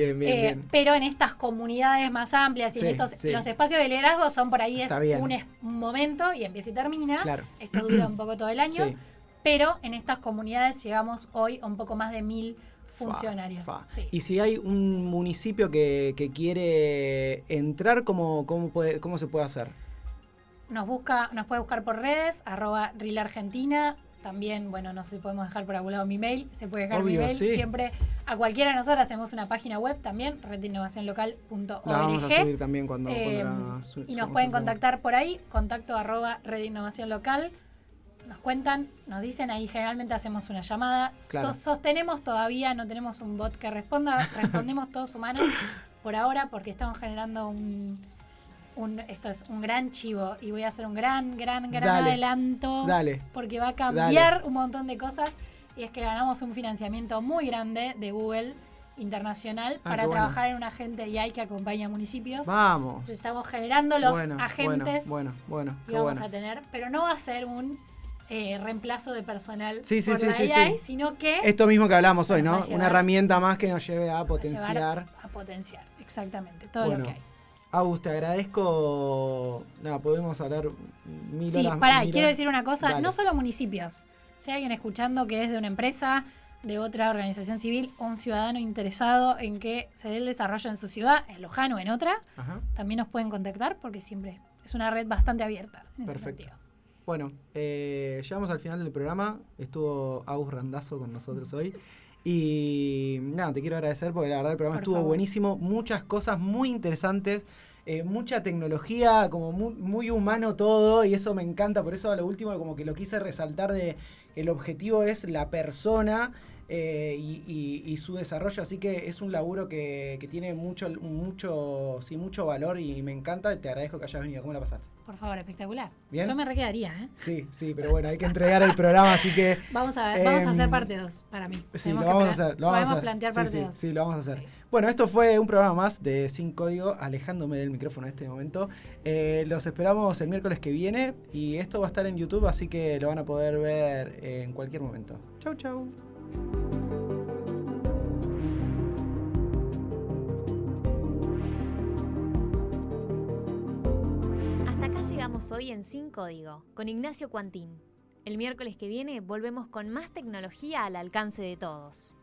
Pero en estas comunidades más amplias y Sí, en estos, sí. los espacios de liderazgo son por ahí, es Está bien. un momento y empieza y termina. Claro. Esto dura un poco todo el año. Sí. Pero en estas comunidades llegamos hoy a un poco más de 1.000 funcionarios. Fa. Sí. Y si hay un municipio que quiere entrar, ¿cómo se puede hacer? Nos puede buscar por redes, @RILArgentina. También, bueno, no sé si podemos dejar por algún lado mi mail. Se puede dejar mi Obvio, mail. sí. Siempre a cualquiera de nosotras tenemos una página web también, redinnovacionlocal.org. La vamos a subir también cuando la Y nos subamos. pueden contactar por ahí, contacto @redinnovacionlocal. Nos cuentan, nos dicen, ahí generalmente hacemos una llamada. Claro. Sostenemos todavía, no tenemos un bot que responda, respondemos todos humanos por ahora porque estamos generando esto es un gran chivo y voy a hacer un gran Dale, adelanto dale, porque va a cambiar un montón de cosas y es que ganamos un financiamiento muy grande de Google internacional para qué bueno. trabajar en un agente AI que acompaña a municipios. Vamos. Entonces estamos generando los Bueno, agentes Bueno, que qué vamos bueno. a tener, pero no va a ser un reemplazo de personal Sí, por la sí. AI, sino que Esto mismo que hablamos hoy, Nos va ¿no? a llevar Una herramienta más que sí. nos lleve a va a potenciar. llevar a potenciar, exactamente, todo Bueno, lo que hay. Agus, te agradezco. Nada, podemos hablar mil Sí, horas. pará, mil quiero horas. decir una cosa, Dale. no solo municipios. Si hay alguien escuchando que es de una empresa, de otra organización civil, o un ciudadano interesado en que se dé el desarrollo en su ciudad, en Luján o en otra, Ajá. también nos pueden contactar porque siempre es una red bastante abierta en ese Perfecto. sentido. Bueno, llegamos al final del programa. Estuvo Agus Randazzo con nosotros hoy. Y nada, te quiero agradecer porque la verdad el programa Por estuvo favor. buenísimo. Muchas cosas muy interesantes. Mucha tecnología, como muy humano todo. Y eso me encanta. Por eso a lo último como que lo quise resaltar de el objetivo es la persona. Y su desarrollo, así que es un laburo que tiene mucho valor y me encanta. Te agradezco que hayas venido. ¿Cómo la pasaste? Por favor, espectacular. ¿Bien? Yo me requedaría, ¿eh? Sí, pero bueno, hay que entregar el programa, así que Vamos a hacer parte 2 para mí. sí, Tenemos lo que vamos a hacer. podemos plantear parte 2. Sí, lo vamos a hacer. Sí. Bueno, esto fue un programa más de Sin Código, alejándome del micrófono en este momento. Los esperamos el miércoles que viene y esto va a estar en YouTube, así que lo van a poder ver en cualquier momento. Chau. Hasta acá llegamos hoy en Sin Código, con Ignacio Cuantín. El miércoles que viene volvemos con más tecnología al alcance de todos.